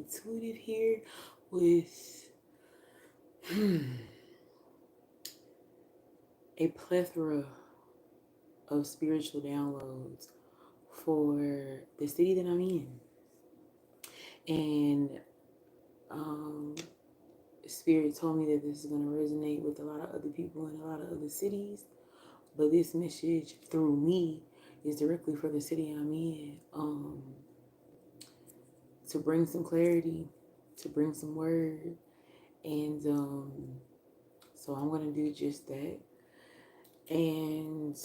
intuitive here with a plethora of spiritual downloads for the city that I'm in. And Spirit told me that this is going to resonate with a lot of other people in a lot of other cities. But this message through me is directly for the city I'm in. To bring some clarity, to bring some word. And so I'm going to do just that. And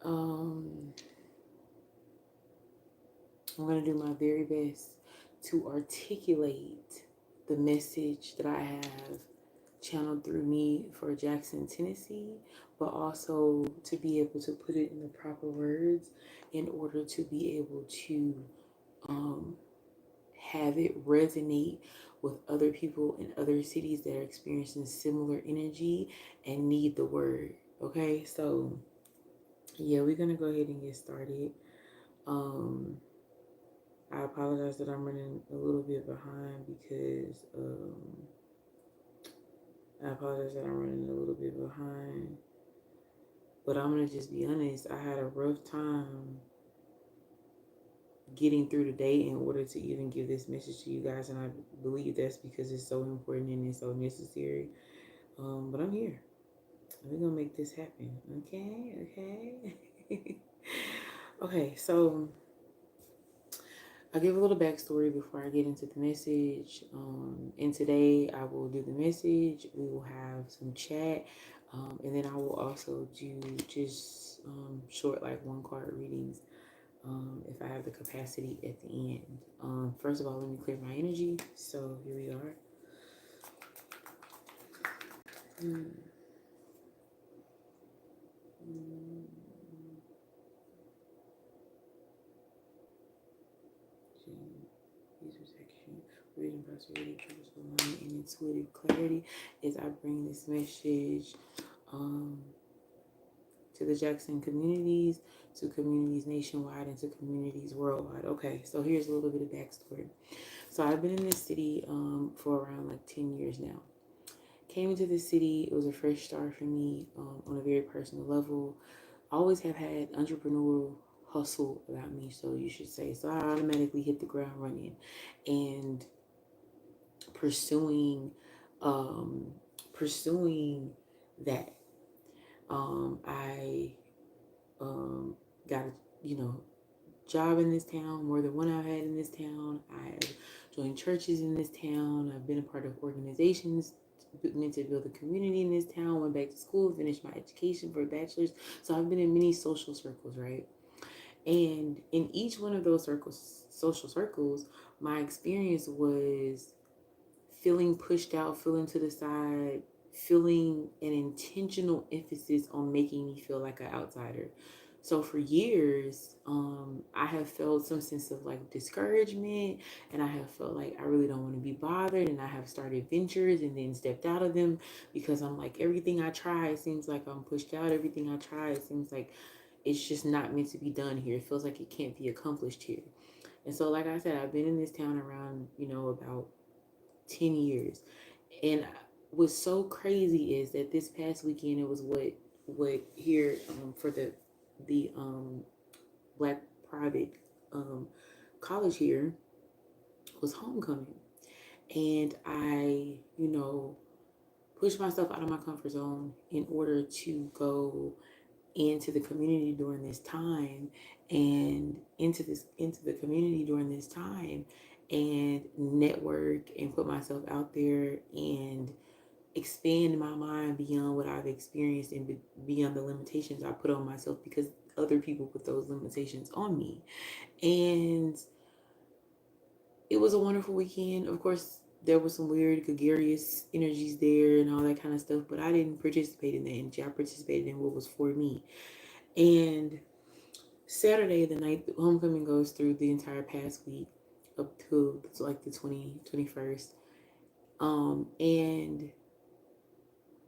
I'm going to do my very best to articulate the message that I have channeled through me for Jackson, Tennessee, but also to be able to put it in the proper words in order to be able to have it resonate with other people in other cities that are experiencing similar energy and need the word. Okay, so yeah, we're gonna go ahead and get started. I apologize that I'm running a little bit behind because but I'm gonna just be honest. I had a rough time getting through the day in order to even give this message to you guys, and I believe that's because it's so important and it's so necessary. But I'm here. We're gonna make this happen. Okay. Okay, so I'll give a little backstory before I get into the message. And today I will do the message. We will have some chat. And then I will also do just short, like 1 card readings if I have the capacity at the end. First of all, let me clear my energy. So here we are. Reading prosperity, purposeful alignment, and intuitive clarity as I bring this message to the Jackson communities, to communities nationwide, and to communities worldwide. Okay, so here's a little bit of backstory. So I've been in this city for around like 10 years now. Came into this city, it was a fresh start for me on a very personal level. I always have had entrepreneurial hustle about me, so you should say. So I automatically hit the ground running and pursuing that. I got a job in this town, more than one I've had in this town. I've joined churches in this town. I've been a part of organizations meant to build a community in this town. Went back to school, finished my education for a bachelor's. So I've been in many social circles, right? And in each one of those social circles, my experience was feeling pushed out, feeling to the side, feeling an intentional emphasis on making me feel like an outsider. So for years, I have felt some sense of like discouragement, and I have felt like I really don't want to be bothered, and I have started ventures and then stepped out of them because I'm like, everything I try, it seems like I'm pushed out. Everything I try, it seems like it's just not meant to be done here. It feels like it can't be accomplished here. And so, like I said, I've been in this town around, about 10 years. And what's so crazy is that this past weekend, it was what here for the black private college here was homecoming. And I, pushed myself out of my comfort zone in order to go into the community during this time and into the community during this time and network and put myself out there and expand my mind beyond what I've experienced and beyond the limitations I put on myself because other people put those limitations on me. And it was a wonderful weekend. Of course, there was some weird, gregarious energies there and all that kind of stuff, but I didn't participate in that energy. I participated in what was for me. And Saturday, the night homecoming goes through the entire past week up to like the 21st. And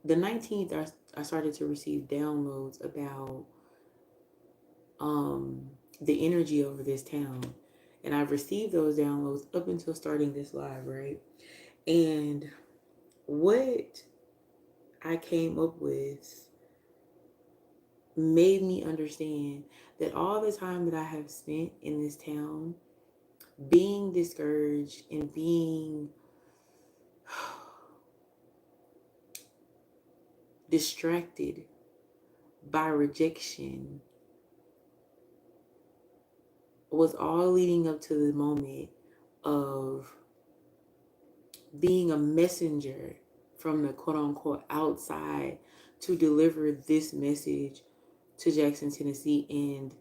the 19th, I started to receive downloads about the energy over this town. And I've received those downloads up until starting this live, right? And what I came up with made me understand that all the time that I have spent in this town being discouraged and being distracted by rejection was all leading up to the moment of being a messenger from the quote unquote outside to deliver this message to Jackson, Tennessee. And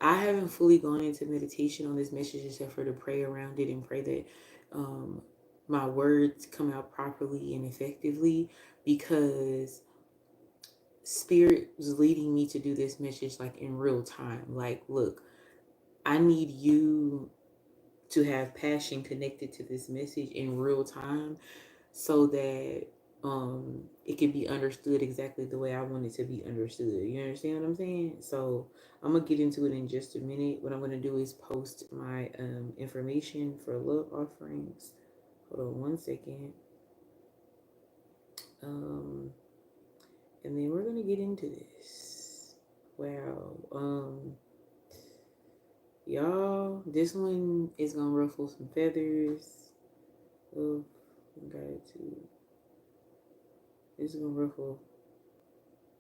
I haven't fully gone into meditation on this message except for to pray around it and pray that my words come out properly and effectively, because Spirit was leading me to do this message like in real time. Like, look, I need you to have passion connected to this message in real time so that it can be understood exactly the way I want it to be understood. You understand what I'm saying? So I'm gonna get into it in just a minute. What I'm gonna do is post my information for love offerings. Hold on one second. And then we're gonna get into this. Wow. Y'all, this one is gonna ruffle some feathers of gratitude. This is gonna ruffle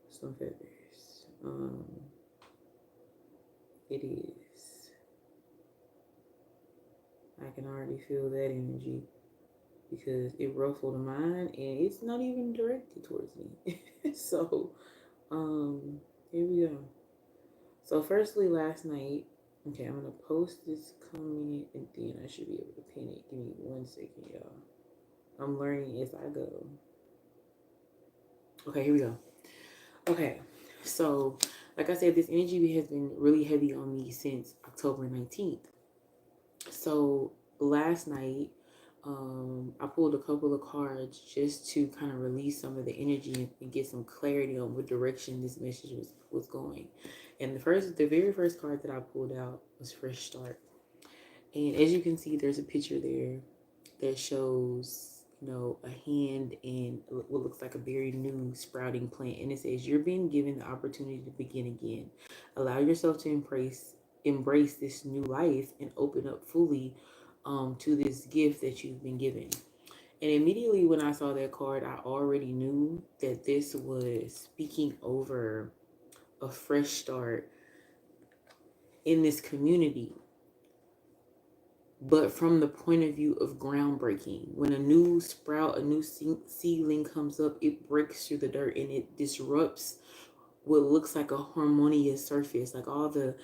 some feathers. It is. I can already feel that energy because it ruffled mine and it's not even directed towards me. So, here we go. So firstly, last night, okay, I'm gonna post this comment and then I should be able to pin it. Give me 1 second, y'all. I'm learning as I go. Okay, here we go. Okay, so like I said, this energy has been really heavy on me since October 19th. So last night, I pulled a couple of cards just to kind of release some of the energy and get some clarity on what direction this message was going. And the very first card that I pulled out was Fresh Start. And as you can see, there's a picture there that shows, a hand and what looks like a very new sprouting plant. And it says, you're being given the opportunity to begin again. Allow yourself to embrace this new life and open up fully to this gift that you've been given. And immediately when I saw that card, I already knew that this was speaking over a fresh start in this community, but from the point of view of groundbreaking. When a new sprout, a new seedling comes up, it breaks through the dirt and it disrupts what looks like a harmonious surface. Like all the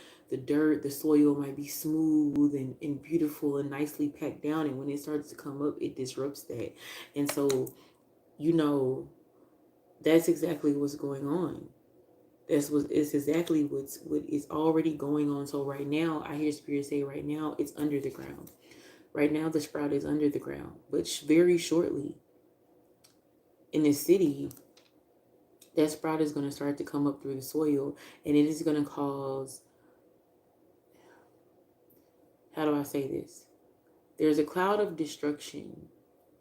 dirt, the soil might be smooth and beautiful and nicely packed down, and when it starts to come up, it disrupts that. And so, that's exactly what's going on. It's exactly what is already going on. So right now, I hear Spirit say right now, it's under the ground. Right now, the sprout is under the ground. But very shortly, in the city, that sprout is going to start to come up through the soil. And it is going to cause, how do I say this? There's a cloud of destruction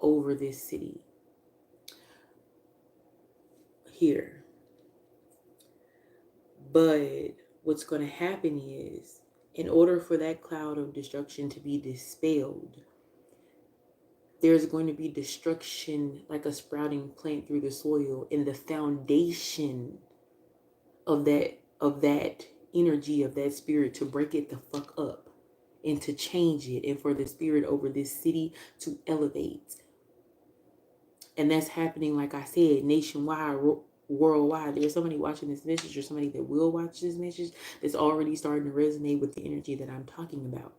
over this city here. But what's going to happen is, in order for that cloud of destruction to be dispelled, there's going to be destruction like a sprouting plant through the soil, and the foundation of that energy, of that spirit, to break it the fuck up and to change it, and for the spirit over this city to elevate. And that's happening, like I said, nationwide, worldwide. There's somebody watching this message, or somebody that will watch this message, that's already starting to resonate with the energy that I'm talking about.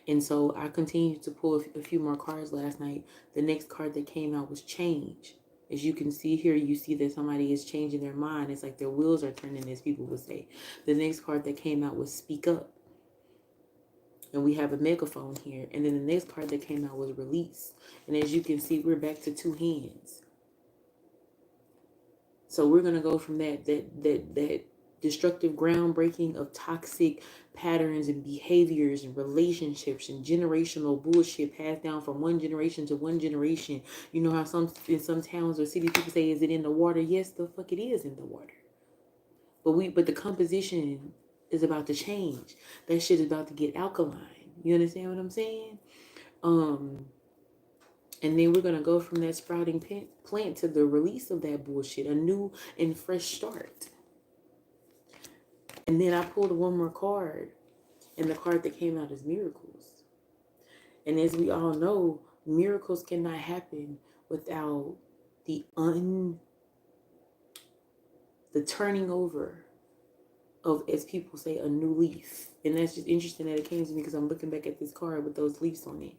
And so I continued to pull a few more cards last night. The next card that came out was change. As you can see here, you see that somebody is changing their mind. It's like their wheels are turning, as people would say. The next card that came out was speak up. And we have a megaphone here. And then the next card that came out was release. And as you can see, we're back to two hands. So we're going to go from that destructive groundbreaking of toxic patterns and behaviors and relationships and generational bullshit passed down from one generation to one generation. You know how in some towns or cities people say, is it in the water? Yes, the fuck it is in the water. But the composition is about to change. That shit is about to get alkaline. You understand what I'm saying? And then we're gonna go from that sprouting plant to the release of that bullshit, a new and fresh start. And then I pulled one more card, and the card that came out is miracles. And as we all know, miracles cannot happen without the turning over of, as people say, a new leaf. And that's just interesting that it came to me because I'm looking back at this card with those leaves on it.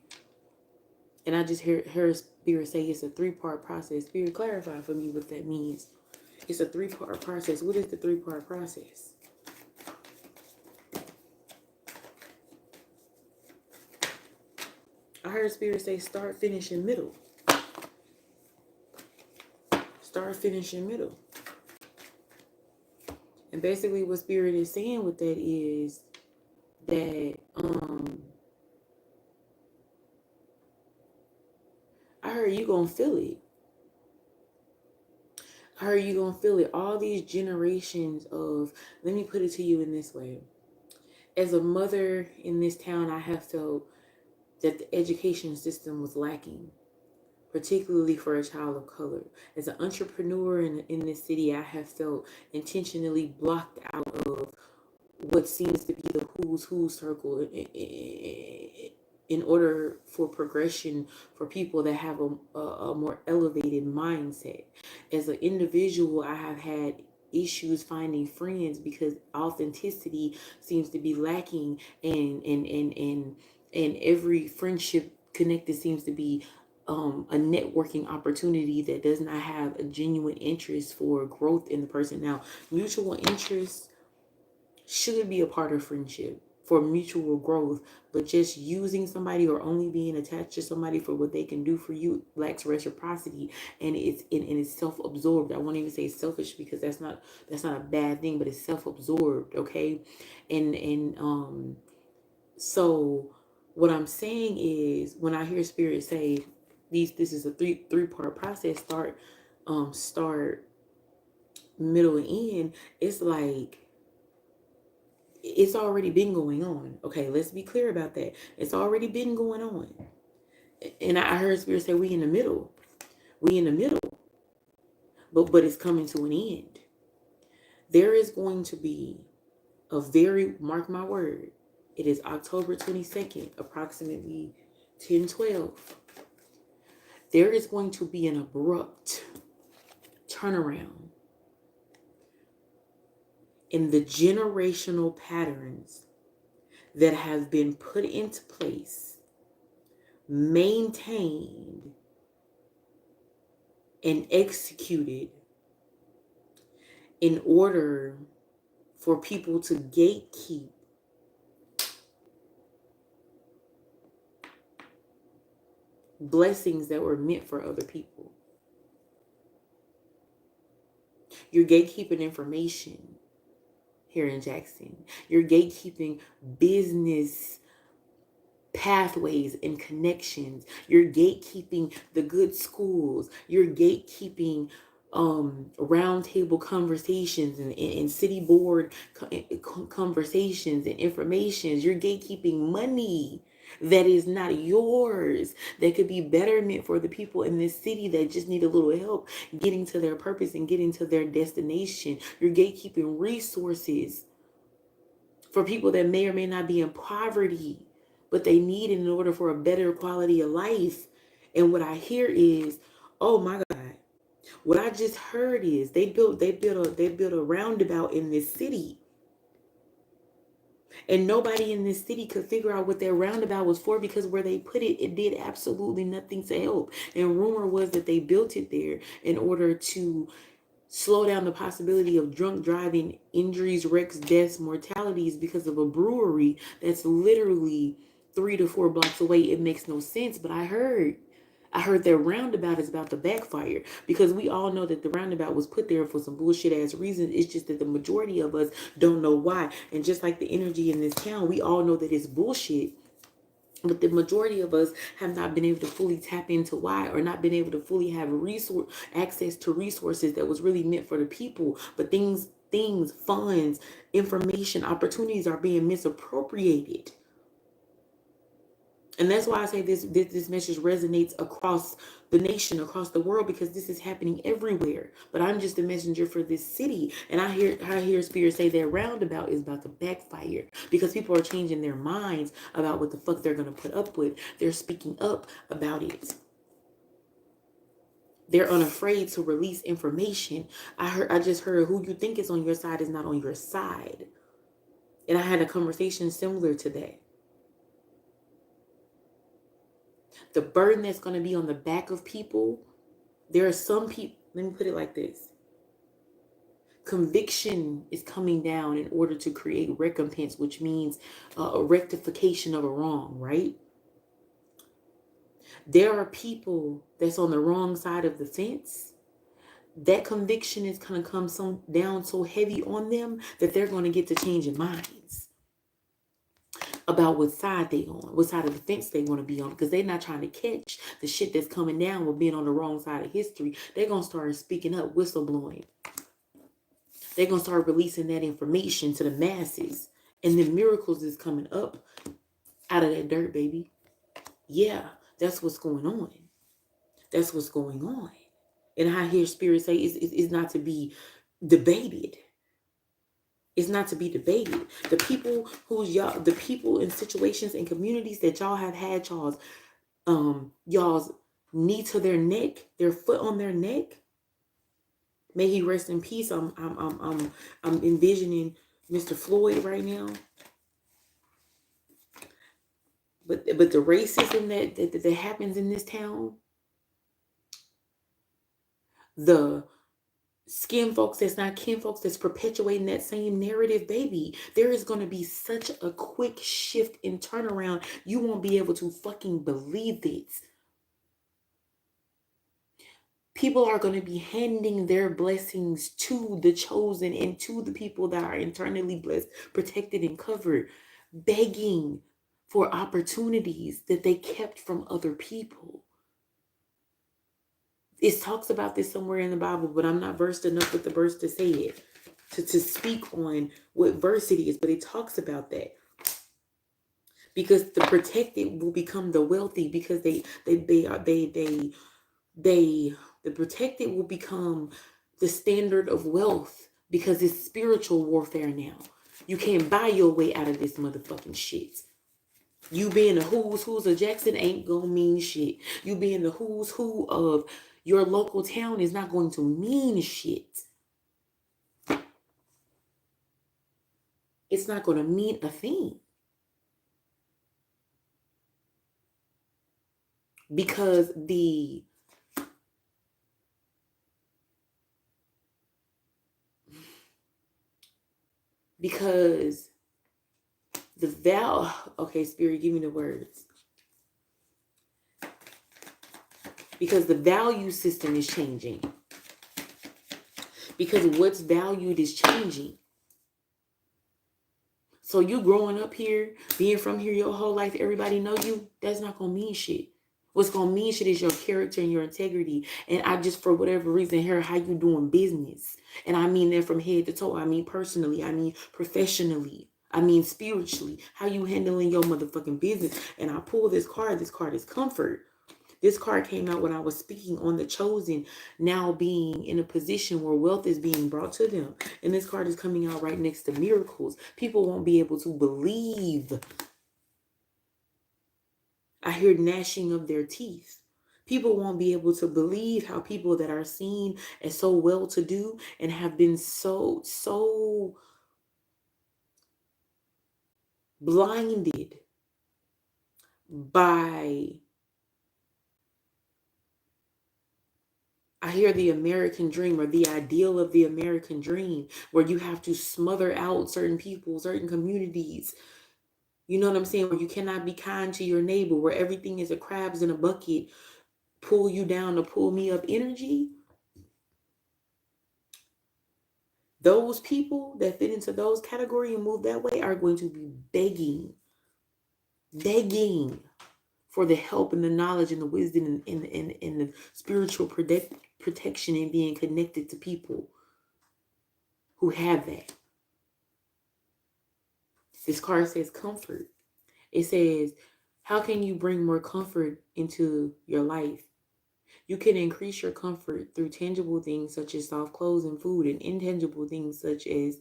And I just heard Spirit say it's a 3-part process. Spirit, clarify for me what that means. It's a 3-part process. What is the 3-part process? I heard Spirit say start, finish, and middle. Start, finish, and middle. And basically what Spirit is saying with that is that I heard you gonna feel it. I heard you gonna feel it. All these generations of, let me put it to you in this way. As a mother in this town, I have felt that the education system was lacking, particularly for a child of color. As an entrepreneur in this city, I have felt intentionally blocked out of what seems to be the who's who circle in order for progression for people that have a more elevated mindset. As an individual, I have had issues finding friends because authenticity seems to be lacking, and every friendship connected seems to be a networking opportunity that does not have a genuine interest for growth in the person. Now, mutual interests should be a part of friendship for mutual growth, but just using somebody or only being attached to somebody for what they can do for you lacks reciprocity, and it's self-absorbed. I won't even say selfish because that's not a bad thing, but it's self-absorbed, okay? And so what I'm saying is, when I hear Spirit say this is a three-part process, start, middle, and end, it's like it's already been going on. Okay, let's be clear about that. It's already been going on. And I heard Spirit say we in the middle. We in the middle. But it's coming to an end. There is going to be mark my word, it is October 22nd, approximately 10:12. There is going to be an abrupt turnaround in the generational patterns that have been put into place, maintained, and executed in order for people to gatekeep blessings that were meant for other people. You're gatekeeping information here in Jackson. You're gatekeeping business pathways and connections. You're gatekeeping the good schools. You're gatekeeping roundtable conversations and city board conversations and informations. You're gatekeeping money that is not yours, that could be betterment for the people in this city that just need a little help getting to their purpose and getting to their destination. You're gatekeeping resources for people that may or may not be in poverty, but they need it in order for a better quality of life. And what I hear is, oh my God, what I just heard is they built a roundabout in this city. And nobody in this city could figure out what their roundabout was for, because where they put it, it did absolutely nothing to help. And rumor was that they built it there in order to slow down the possibility of drunk driving, injuries, wrecks, deaths, mortalities because of a brewery that's literally 3 to 4 blocks away. It makes no sense. But I heard I heard that roundabout is about to backfire, because we all know that the roundabout was put there for some bullshit ass reasons. It's just that the majority of us don't know why. And just like the energy in this town, we all know that it's bullshit. But the majority of us have not been able to fully tap into why, or not been able to fully have access to resources that was really meant for the people. But things, funds, information, opportunities are being misappropriated. And that's why I say this message resonates across the nation, across the world, because this is happening everywhere. But I'm just a messenger for this city. And I hear Spirit say that roundabout is about to backfire, because people are changing their minds about what the fuck they're going to put up with. They're speaking up about it. They're unafraid to release information. I just heard, who you think is on your side is not on your side. And I had a conversation similar to that. The burden that's going to be on the back of people. There are some people, let me put it like this. Conviction is coming down in order to create recompense, which means a rectification of a wrong, right? There are people that's on the wrong side of the fence. That conviction is going to come down so heavy on them that they're going to get to changing minds about what side they on, what side of the fence they want to be on, because they're not trying to catch the shit that's coming down with being on the wrong side of history. They're going to start speaking up, whistleblowing. They're going to start releasing that information to the masses. And then miracles is coming up out of that dirt, baby. Yeah, that's what's going on. That's what's going on. And I hear Spirit say it's not to be debated. It's not to be debated. The people the people in situations and communities that y'all have had y'all's knee to their neck, their foot on their neck. May he rest in peace. I'm envisioning Mr. Floyd right now. But the racism that happens in this town, the skin folks that's not kin folks that's perpetuating that same narrative, baby, there is going to be such a quick shift and turnaround. You won't be able to fucking believe it. People are going to be handing their blessings to the chosen and to the people that are internally blessed, protected, and covered, begging for opportunities that they kept from other people. It talks about this somewhere in the Bible, but I'm not versed enough with the verse to say it, to speak on what verse it is, but it talks about that. Because the protected will become the wealthy, because the protected will become the standard of wealth, because it's spiritual warfare now. You can't buy your way out of this motherfucking shit. You being the who's of Jackson ain't gonna mean shit. You being the who's who of your local town is not going to mean shit. It's not going to mean a thing. Because the okay, Spirit, give me the words. Because the value system is changing. Because what's valued is changing. So you growing up here, being from here your whole life, everybody know you, that's not going to mean shit. What's going to mean shit is your character and your integrity. And I just, for whatever reason, hear how you doing business. And I mean that from head to toe. I mean personally. I mean professionally. I mean spiritually. How you handling your motherfucking business. And I pull this card. This card is comfort. This card came out when I was speaking on the chosen now being in a position where wealth is being brought to them. And this card is coming out right next to miracles. People won't be able to believe. I hear gnashing of their teeth. People won't be able to believe how people that are seen as so well-to-do and have been so blinded by, I hear the American dream, or the ideal of the American dream, where you have to smother out certain people, certain communities. You know what I'm saying? Where you cannot be kind to your neighbor, where everything is a crabs in a bucket pull you down to pull me up energy, those people that fit into those categories and move that way are going to be begging for the help and the knowledge and the wisdom and the spiritual protection and being connected to people who have that. This card says comfort. It says, how can you bring more comfort into your life? You can increase your comfort through tangible things such as soft clothes and food, and intangible things such as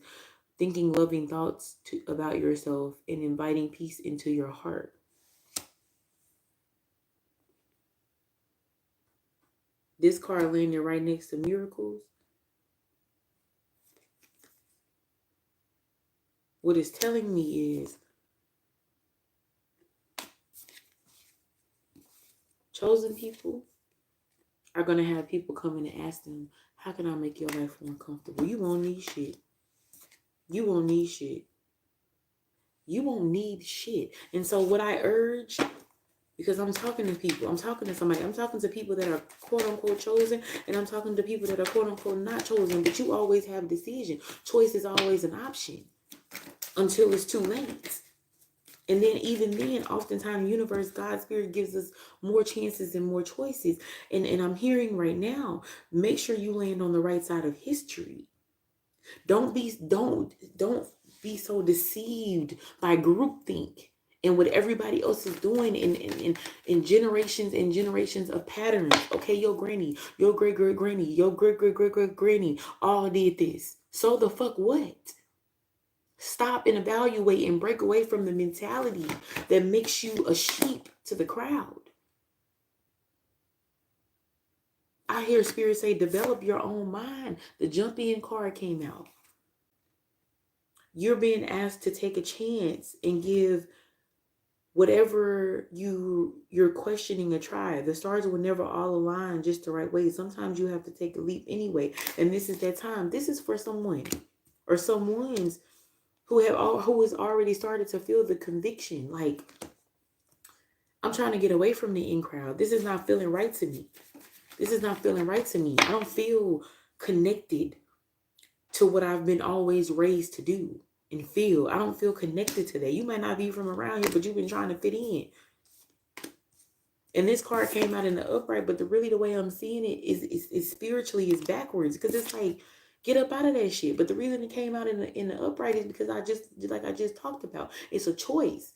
thinking loving thoughts about yourself and inviting peace into your heart. This card landed right next to miracles. What it's telling me is chosen people are going to have people come in and ask them, how can I make your life more comfortable? You won't need shit. You won't need shit. You won't need shit. And so what I urge, because I'm talking to people, I'm talking to somebody, I'm talking to people that are quote unquote chosen, and I'm talking to people that are quote unquote not chosen, but you always have a decision. Choice is always an option until it's too late. And then even then, oftentimes universe, God's spirit gives us more chances and more choices. And I'm hearing right now, make sure you land on the right side of history. Don't be so deceived by groupthink and what everybody else is doing in generations and generations of patterns. Okay, your granny, your great-great-granny, your great-great-great-great-granny all did this. So the fuck what? Stop and evaluate and break away from the mentality that makes you a sheep to the crowd. I hear spirit say, develop your own mind. The jump in card came out. You're being asked to take a chance and give whatever you're questioning a try. The stars will never all align just the right way. Sometimes you have to take a leap anyway. And this is that time. This is for someone or someone's who has already started to feel the conviction. Like, I'm trying to get away from the in crowd. This is not feeling right to me. This is not feeling right to me. I don't feel connected to what I've been always raised to do and feel. I don't feel connected to that. You might not be from around here, but you've been trying to fit in. And this card came out in the upright, but the way I'm seeing it is spiritually is backwards, because it's like, get up out of that shit. But the reason it came out in the upright is because I just talked about, it's a choice.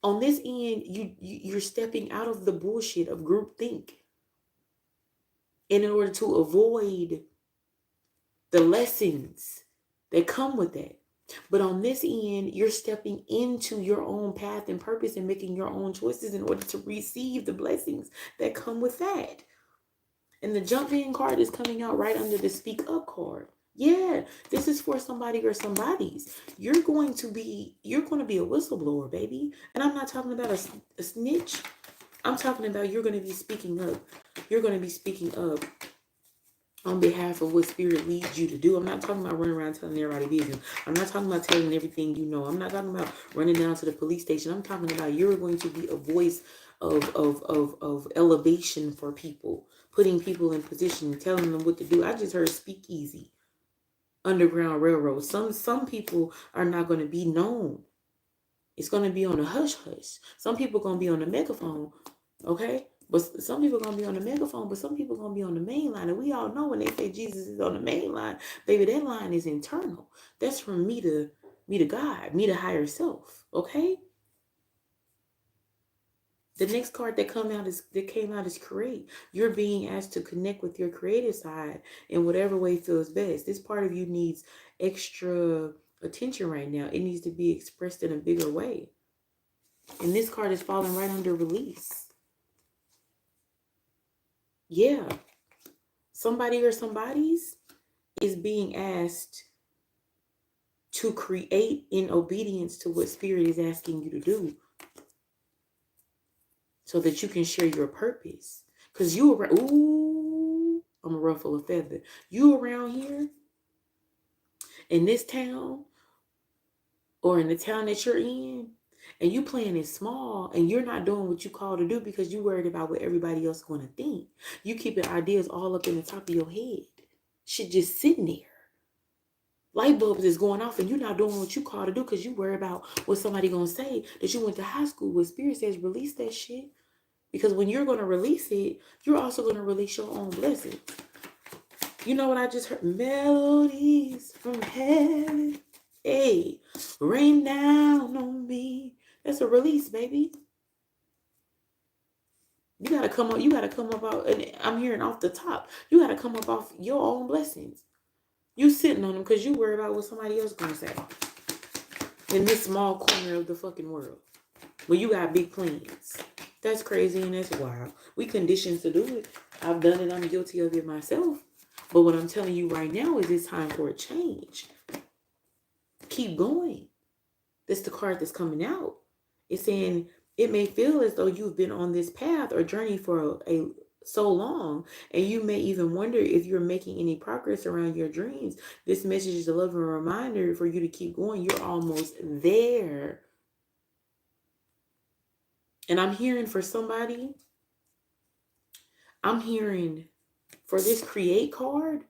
On this end, you're stepping out of the bullshit of groupthink in order to avoid the lessons that come with that. But on this end, you're stepping into your own path and purpose and making your own choices in order to receive the blessings that come with that. And the jump in card is coming out right under the speak up card. Yeah, this is for somebody or somebody's. You're going to be a whistleblower, baby. And I'm not talking about a snitch. I'm talking about you're going to be speaking up. You're going to be speaking up on behalf of what spirit leads you to do. I'm not talking about running around telling everybody business. I'm not talking about telling everything you know. I'm not talking about running down to the police station. I'm talking about you're going to be a voice of elevation for people, putting people in position, telling them what to do. I just heard speakeasy, Underground Railroad. Some people are not going to be known. It's going to be on a hush hush. Some people are going to be on the megaphone, okay? But some people are going to be on the megaphone, but some people are going to be on the main line. And we all know when they say Jesus is on the main line, baby, that line is internal. That's from me to God, me to higher self, okay? The next card that came out is create. You're being asked to connect with your creative side in whatever way feels best. This part of you needs extra attention right now. It needs to be expressed in a bigger way. And this card is falling right under release. Yeah. Somebody or somebody's is being asked to create in obedience to what spirit is asking you to do, so that you can share your purpose. Because I'm a ruffle of feather. You around here in this town or in the town that you're in, and you playing it small, and you're not doing what you call to do because you worried about what everybody else is going to think. You keeping ideas all up in the top of your head. Shit just sitting there. Light bulbs is going off and you're not doing what you call to do because you worry about what somebody going to say that you went to high school with. Spirit says release that shit. Because when you're going to release it, you're also going to release your own blessings. You know what I just heard? Melodies from heaven. Hey, rain down on me. That's a release, baby. You gotta come up out, and I'm hearing off the top. You gotta come up off your own blessings. You sitting on them because you worry about what somebody else gonna say. In this small corner of the fucking world. Where you got big plans. That's crazy and that's wild. We conditioned to do it. I've done it. I'm guilty of it myself. But what I'm telling you right now is it's time for a change. Keep going. That's the card that's coming out. It's saying it may feel as though you've been on this path or journey for so long, and you may even wonder if you're making any progress around your dreams. This message is a loving reminder for you to keep going. You're almost there. And I'm hearing for somebody, I'm hearing for this create card,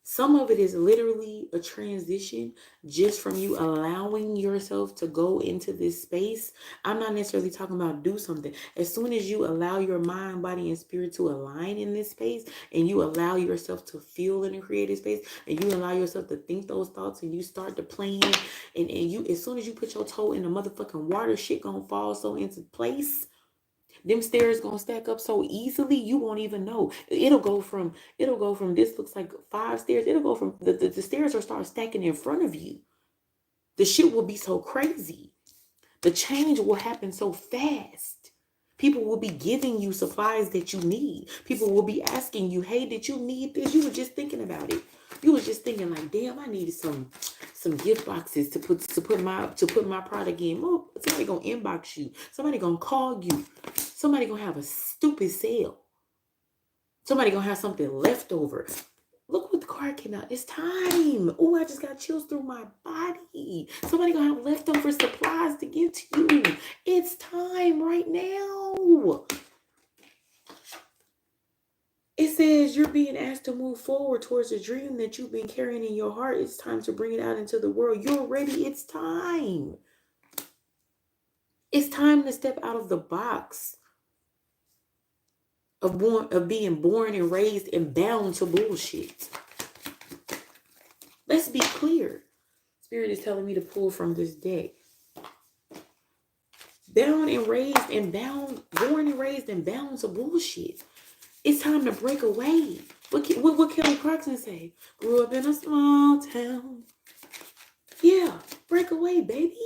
some of it is literally a transition just from you allowing yourself to go into this space. I'm not necessarily talking about do something. As soon as you allow your mind, body, and spirit to align in this space, and you allow yourself to feel in a creative space, and you allow yourself to think those thoughts, and you start to plan, and you, as soon as you put your toe in the motherfucking water, shit gonna fall so into place. Them stairs gonna stack up so easily you won't even know. It'll go from this looks like 5 stairs. It'll go from the stairs will start stacking in front of you. The shit will be so crazy. The change will happen so fast. People will be giving you supplies that you need. People will be asking you, hey, did you need this? You were just thinking about it. You was just thinking like, damn, I needed some gift boxes to put my product in. Oh, somebody gonna inbox you. Somebody gonna call you. Somebody gonna have a stupid sale. Somebody gonna have something left over. Look what the card came out. It's time. Oh, I just got chills through my body. Somebody gonna have leftover supplies to give to you. It's time right now. It says you're being asked to move forward towards a dream that you've been carrying in your heart. It's time to bring it out into the world. You're ready. It's time. It's time to step out of the box of being born and raised and bound to bullshit. Let's be clear. Spirit is telling me to pull from this deck. Born and raised and bound to bullshit. It's time to break away. What Kelly Clarkson say? Grew up in a small town. Yeah, break away, baby.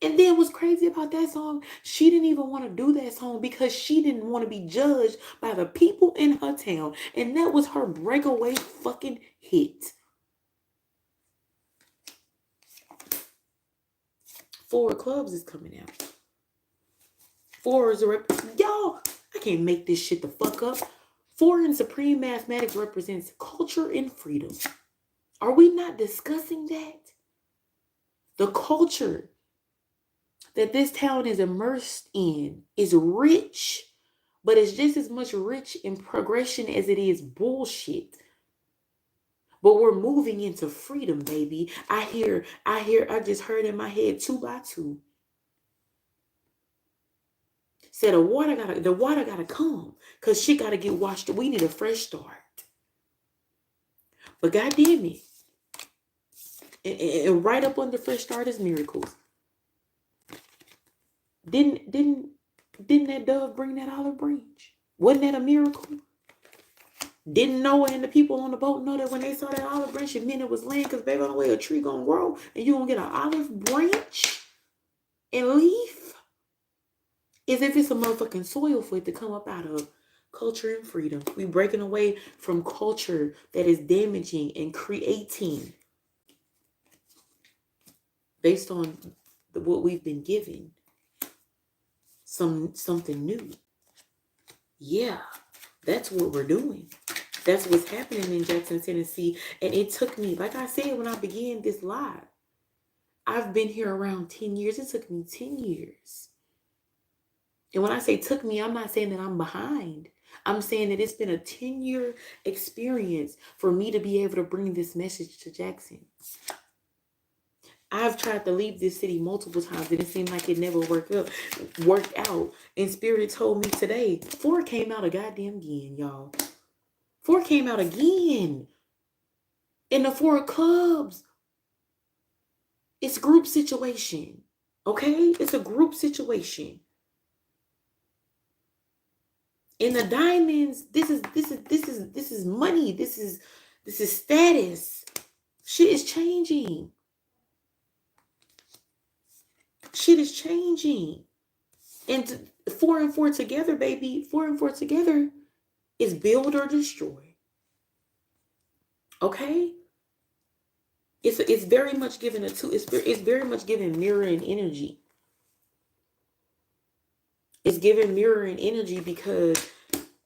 And then what's crazy about that song, she didn't even want to do that song because she didn't want to be judged by the people in her town. And that was her breakaway fucking hit. 4 of Clubs is coming out. 4 is y'all, I can't make this shit the fuck up. 4 in Supreme Mathematics represents culture and freedom. Are we not discussing that? The culture that this town is immersed in is rich, but it's just as much rich in progression as it is bullshit. But we're moving into freedom, baby. I just heard in my head 2 by 2. Said the water gotta come, cause shit gotta get washed. We need a fresh start. But goddamn it, and right up on the fresh start is miracles. Didn't that dove bring that olive branch? Wasn't that a miracle? Didn't Noah and the people on the boat know that when they saw that olive branch, it meant it was land? Because baby, on the way a tree gonna grow and you gonna get an olive branch and leaf? As if it's a motherfucking soil for it to come up out of. Culture and freedom. We breaking away from culture that is damaging and creating based on what we've been given. Something new. Yeah, that's what we're doing. That's what's happening in Jackson, Tennessee. And it took me, like I said when I began this live, I've been here around 10 years. It took me 10 years. And when I say took me, I'm not saying that I'm behind. I'm saying that it's been a 10-year experience for me to be able to bring this message to Jackson. I've tried to leave this city multiple times and it seemed like it never worked out. And Spirit told me today, 4 came out a goddamn again, y'all. 4 came out again. In the 4 of clubs. It's group situation. Okay? It's a group situation. In the diamonds, this is money. This is status. Shit is changing. Shit is changing. And 4 and 4 together, baby. 4 and 4 together is build or destroy. Okay? It's very much given it's very much given mirroring energy. It's given mirroring energy because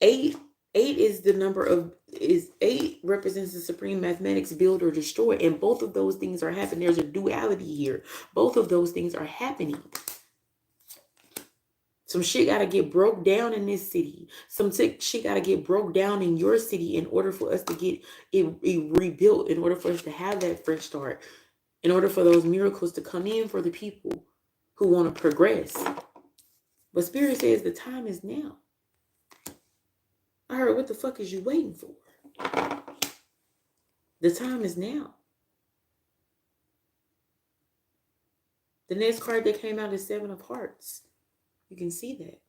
8 is the number of 8 represents the supreme mathematics, build or destroy, and both of those things are happening. There's a duality here. Both of those things are happening. Some shit got to get broke down in this city. Some shit got to get broke down in your city in order for us to get it rebuilt, in order for us to have that fresh start, in order for those miracles to come in for the people who want to progress. But Spirit says the time is now. I heard, what the fuck is you waiting for? The time is now. The next card that came out is 7 of Hearts. You can see that.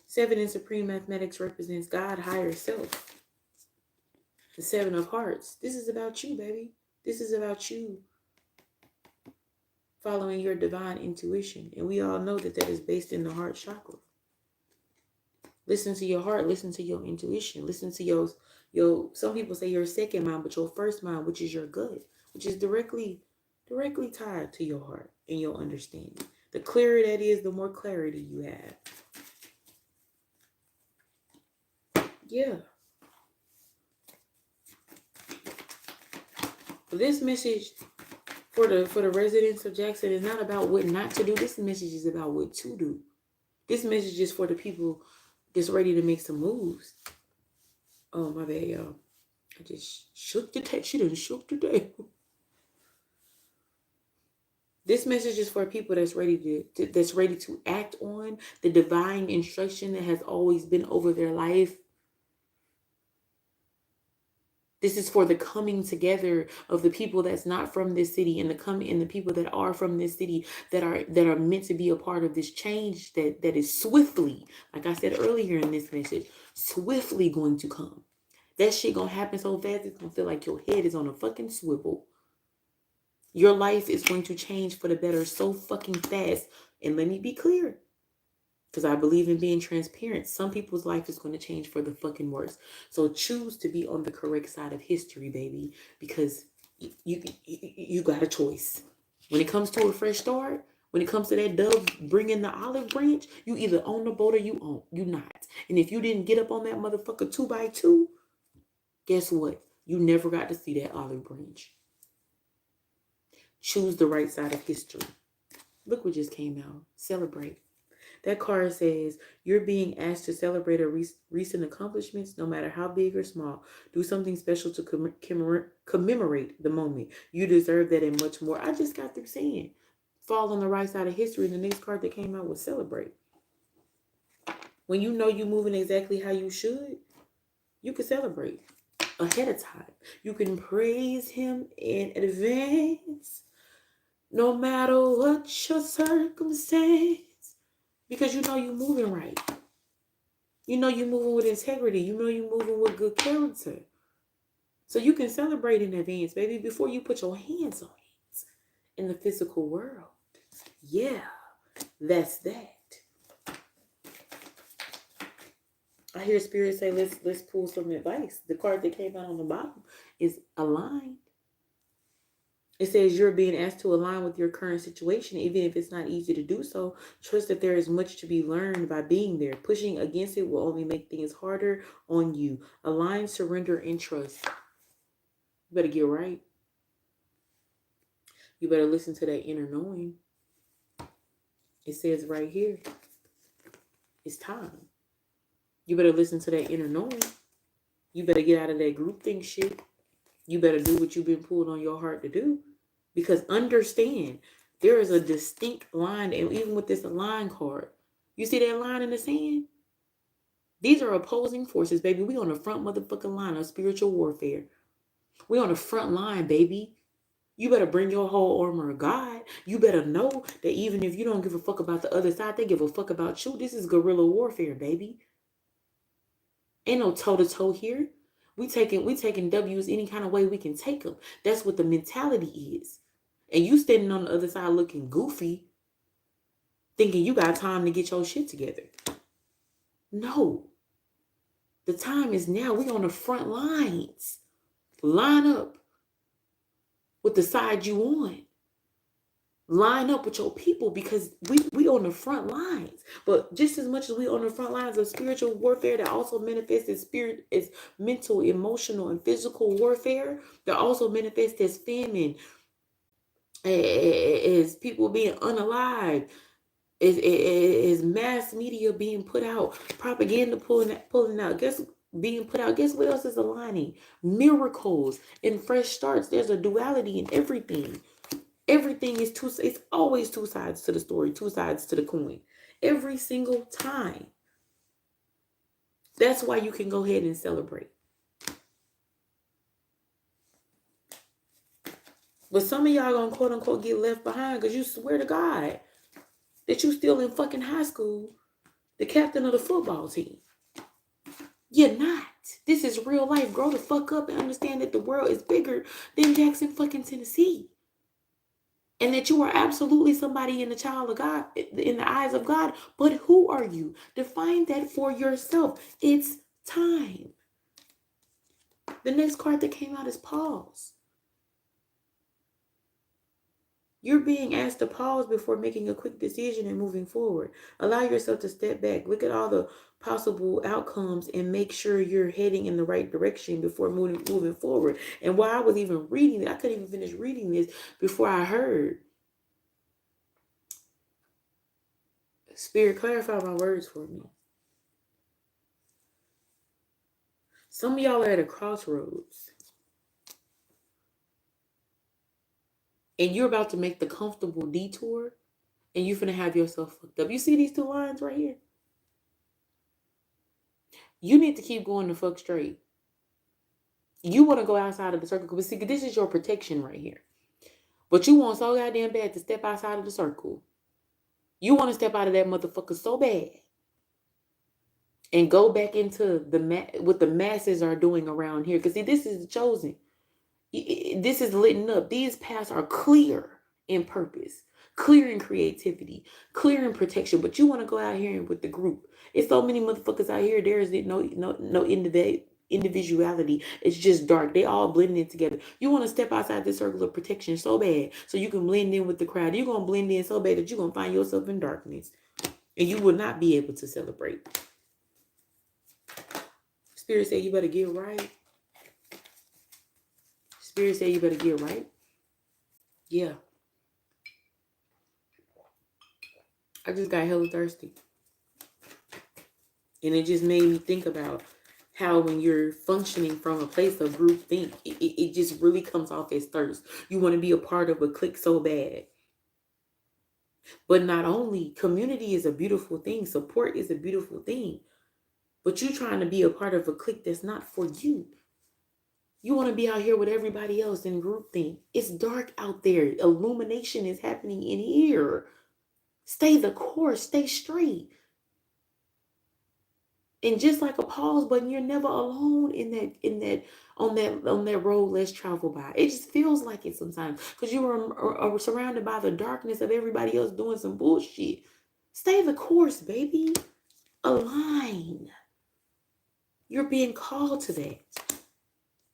7 in Supreme Mathematics represents God, higher self. The 7 of Hearts. This is about you, baby. This is about you following your divine intuition. And we all know that that is based in the heart chakra. Listen to your heart. Listen to your intuition. Listen to your some people say your second mind, but your first mind, which is your gut, which is directly tied to your heart and your understanding. The clearer that is, the more clarity you have. Yeah. This message for the residents of Jackson is not about what not to do. This message is about what to do. This message is for the people that's ready to make some moves. Oh, my bad, y'all. I just shook the tape. She done shook the tape. This message is for people that's ready to act on the divine instruction that has always been over their life. This is for the coming together of the people that's not from this city and the people that are from this city that are meant to be a part of this change that is swiftly, like I said earlier in this message, swiftly going to come. That shit gonna happen so fast it's gonna feel like your head is on a fucking swivel. Your life is going to change for the better so fucking fast. And let me be clear, because I believe in being transparent. Some people's life is going to change for the fucking worse. So choose to be on the correct side of history, baby, because you got a choice. When it comes to a fresh start, when it comes to that dove bringing the olive branch, you either own the boat or you not. And if you didn't get up on that motherfucker 2x2, guess what? You never got to see that olive branch. Choose the right side of history. Look what just came out. Celebrate. That card says, you're being asked to celebrate a recent accomplishments, no matter how big or small. Do something special to commemorate the moment. You deserve that and much more. I just got through saying, fall on the right side of history. And the next card that came out was celebrate. When you know you're moving exactly how you should, you can celebrate ahead of time. You can praise him in advance. No matter what your circumstance, because you know you're moving right. You know you're moving with integrity. You know you're moving with good character. So you can celebrate in advance, baby, before you put your hands on it in the physical world. Yeah, that's that. I hear Spirit say, let's pull some advice. The card that came out on the bottom is aligned. It says you're being asked to align with your current situation, even if it's not easy to do so. Trust that there is much to be learned by being there. Pushing against it will only make things harder on you. Align, surrender, and trust. You better get right. You better listen to that inner knowing. It says right here, it's time. You better listen to that inner knowing. You better get out of that groupthink shit. You better do what you've been pulled on your heart to do. Because understand, there is a distinct line, and even with this line card, you see that line in the sand? These are opposing forces, baby. We on the front motherfucking line of spiritual warfare. We on the front line, baby. You better bring your whole armor of God. You better know that even if you don't give a fuck about the other side, they give a fuck about you. This is guerrilla warfare, baby. Ain't no toe-to-toe here. We taking W's any kind of way we can take them. That's what the mentality is. And you standing on the other side looking goofy, thinking you got time to get your shit together. No. The time is now. We on the front lines. Line up with the side you on. Line up with your people, because we on the front lines. But just as much as we on the front lines of spiritual warfare that also manifests as spirit, as mental, emotional, and physical warfare, that also manifests as famine, as people being unalive, is mass media being put out, propaganda pulling out. Guess what else is aligning? Miracles and fresh starts. There's a duality in everything. Everything is it's always two sides to the story, two sides to the coin. Every single time. That's why you can go ahead and celebrate. But some of y'all gonna quote unquote get left behind because you swear to God that you still in fucking high school, the captain of the football team. You're not. This is real life. Grow the fuck up and understand that the world is bigger than Jackson fucking Tennessee. And that you are absolutely somebody in the child of God, in the eyes of God. But who are you? Define that for yourself. It's time. The next card that came out is pause. You're being asked to pause before making a quick decision and moving forward. Allow yourself to step back. Look at all the possible outcomes and make sure you're heading in the right direction before moving forward. And while I was even reading it, I couldn't even finish reading this before I heard Spirit, clarify my words for me. Some of y'all are at a crossroads. And you're about to make the comfortable detour. And you're finna have yourself fucked up. You see these two lines right here? You need to keep going the fuck straight. You want to go outside of the circle. But see, this is your protection right here. But you want so goddamn bad to step outside of the circle. You want to step out of that motherfucker so bad. And go back into what the masses are doing around here. Because see, this is the chosen. This is lit up. These paths are clear in purpose, clear in creativity, clear in protection. But you want to go out here with the group. It's so many motherfuckers out here. There is no individuality. It's just dark. They all blend in together. You want to step outside the circle of protection so bad, so you can blend in with the crowd. You're gonna blend in so bad that you're gonna find yourself in darkness, and you will not be able to celebrate. Spirit said you better get right. Spirit said you better get right. Yeah. I just got hella thirsty. And it just made me think about how when you're functioning from a place of groupthink, it just really comes off as thirst. You want to be a part of a clique so bad. But not only, community is a beautiful thing. Support is a beautiful thing. But you trying to be a part of a clique that's not for you. You want to be out here with everybody else in groupthink. It's dark out there. Illumination is happening in here. Stay the course. Stay straight. And just like a pause button, you're never alone on that road less traveled by. It just feels like it sometimes because you are surrounded by the darkness of everybody else doing some bullshit. Stay the course, baby. Align. You're being called to that.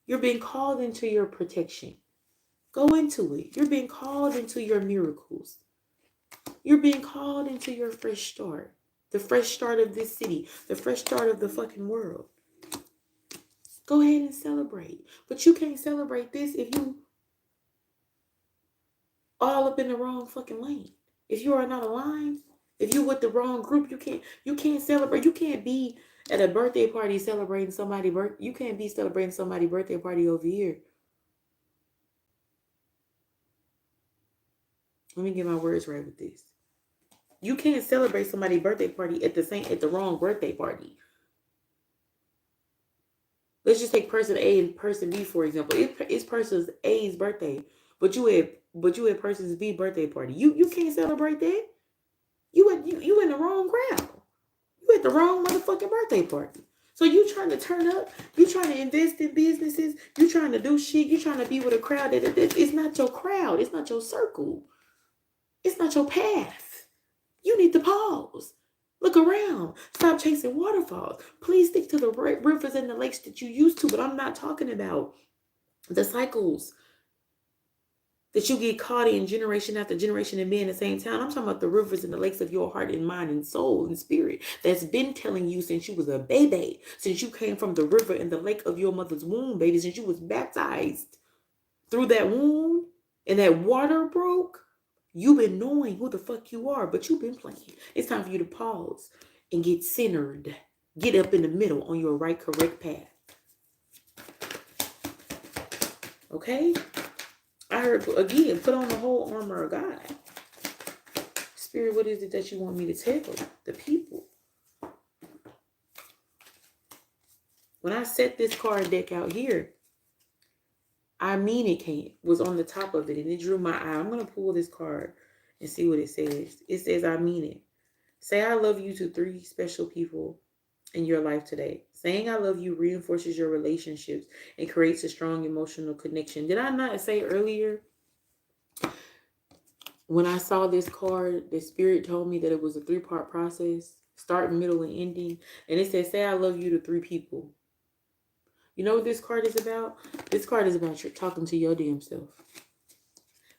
You're being called into your protection. Go into it. You're being called into your miracles. You're being called into your fresh start. The fresh start of this city. The fresh start of the fucking world. Go ahead and celebrate. But you can't celebrate this if you all up in the wrong fucking lane. If you are not aligned, if you're with the wrong group, you can't celebrate. You can't be at a birthday party celebrating somebody's birthday. You can't be celebrating somebody's birthday party over here. Let me get my words right with this. You can't celebrate somebody's birthday party at the wrong birthday party. Let's just take person A and person B for example. It's person A's birthday, but you at person B's birthday party. You can't celebrate that. You in the wrong crowd. You at the wrong motherfucking birthday party. So you trying to turn up, you trying to invest in businesses, you trying to do shit, you trying to be with a crowd that it's not your crowd, it's not your circle, it's not your path. You need to pause. Look around. Stop chasing waterfalls. Please stick to the rivers and the lakes that you used to, but I'm not talking about the cycles that you get caught in generation after generation and be in the same town. I'm talking about the rivers and the lakes of your heart and mind and soul and spirit that's been telling you since you was a baby, since you came from the river and the lake of your mother's womb, baby, since you was baptized through that womb and that water broke. You've been knowing who the fuck you are, but you've been playing. It's time for you to pause and get centered. Get up in the middle on your right, correct path. Okay? I heard, again, put on the whole armor of God. Spirit, what is it that you want me to tell the people? When I set this card deck out here, I mean it was on the top of it, and it drew my eye. I'm going to pull this card and see what it says. It says, I mean it. Say I love you to 3 special people in your life today. Saying I love you reinforces your relationships and creates a strong emotional connection. Did I not say earlier, when I saw this card, the spirit told me that it was a 3-part process, start, middle, and ending. And it says, say I love you to 3 people. You know what this card is about? This card is about talking to your damn self.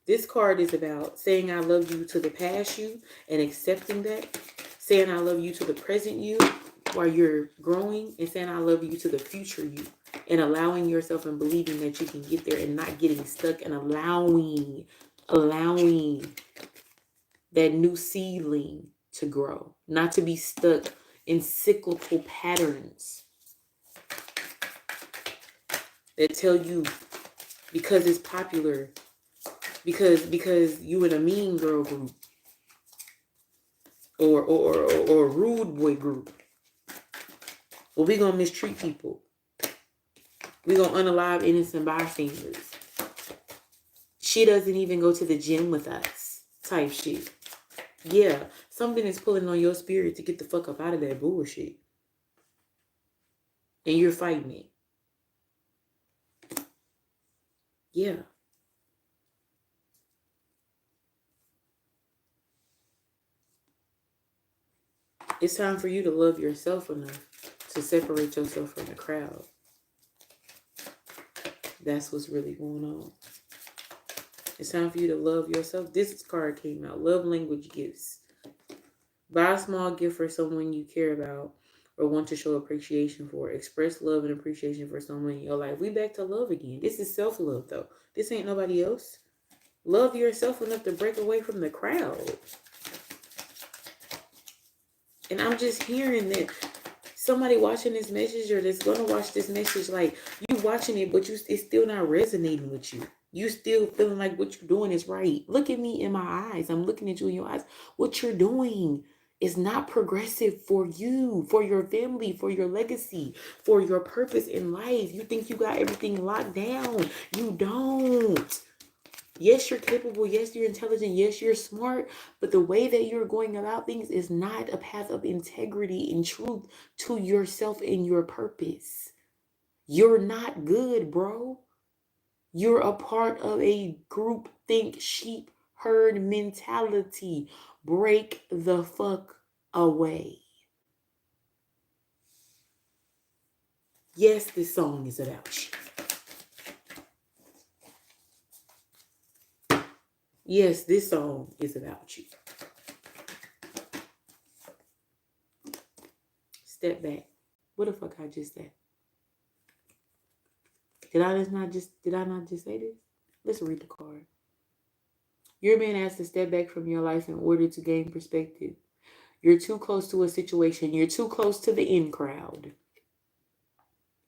This card is about saying I love you to the past you and accepting that. Saying I love you to the present you while you're growing. And saying I love you to the future you. And allowing yourself and believing that you can get there and not getting stuck and allowing that new seedling to grow. Not to be stuck in cyclical patterns that tell you because it's popular, because you in a mean girl group or a rude boy group. Well, we gonna mistreat people. We gonna unalive innocent bystanders. She doesn't even go to the gym with us type shit. Yeah, something is pulling on your spirit to get the fuck up out of that bullshit. And you're fighting it. Yeah. It's time for you to love yourself enough to separate yourself from the crowd. That's what's really going on. It's time for you to love yourself. This card came out. Love language gifts. Buy a small gift for someone you care about or want to show appreciation for. Express love and appreciation for someone in your life. We back to love again. This is self-love, though. This ain't nobody else. Love yourself enough to break away from the crowd. And I'm just hearing that somebody watching this message or that's going to watch this message, like, you watching it, but it's still not resonating with you. You still feeling like what you're doing is right. Look at me in my eyes. I'm looking at you in your eyes. What you're doing is not progressive for you, for your family, for your legacy, for your purpose in life. You think you got everything locked down. You don't. Yes, you're capable. Yes, you're intelligent. Yes, you're smart. But the way that you're going about things is not a path of integrity and truth to yourself and your purpose. You're not good, bro. You're a part of a group think sheep herd mentality. Break the fuck away. Yes, this song is about you. Yes, this song is about you. Step back. What the fuck I just said? Did I not just say this? Let's read the card. You're being asked to step back from your life in order to gain perspective. You're too close to a situation. You're too close to the in crowd.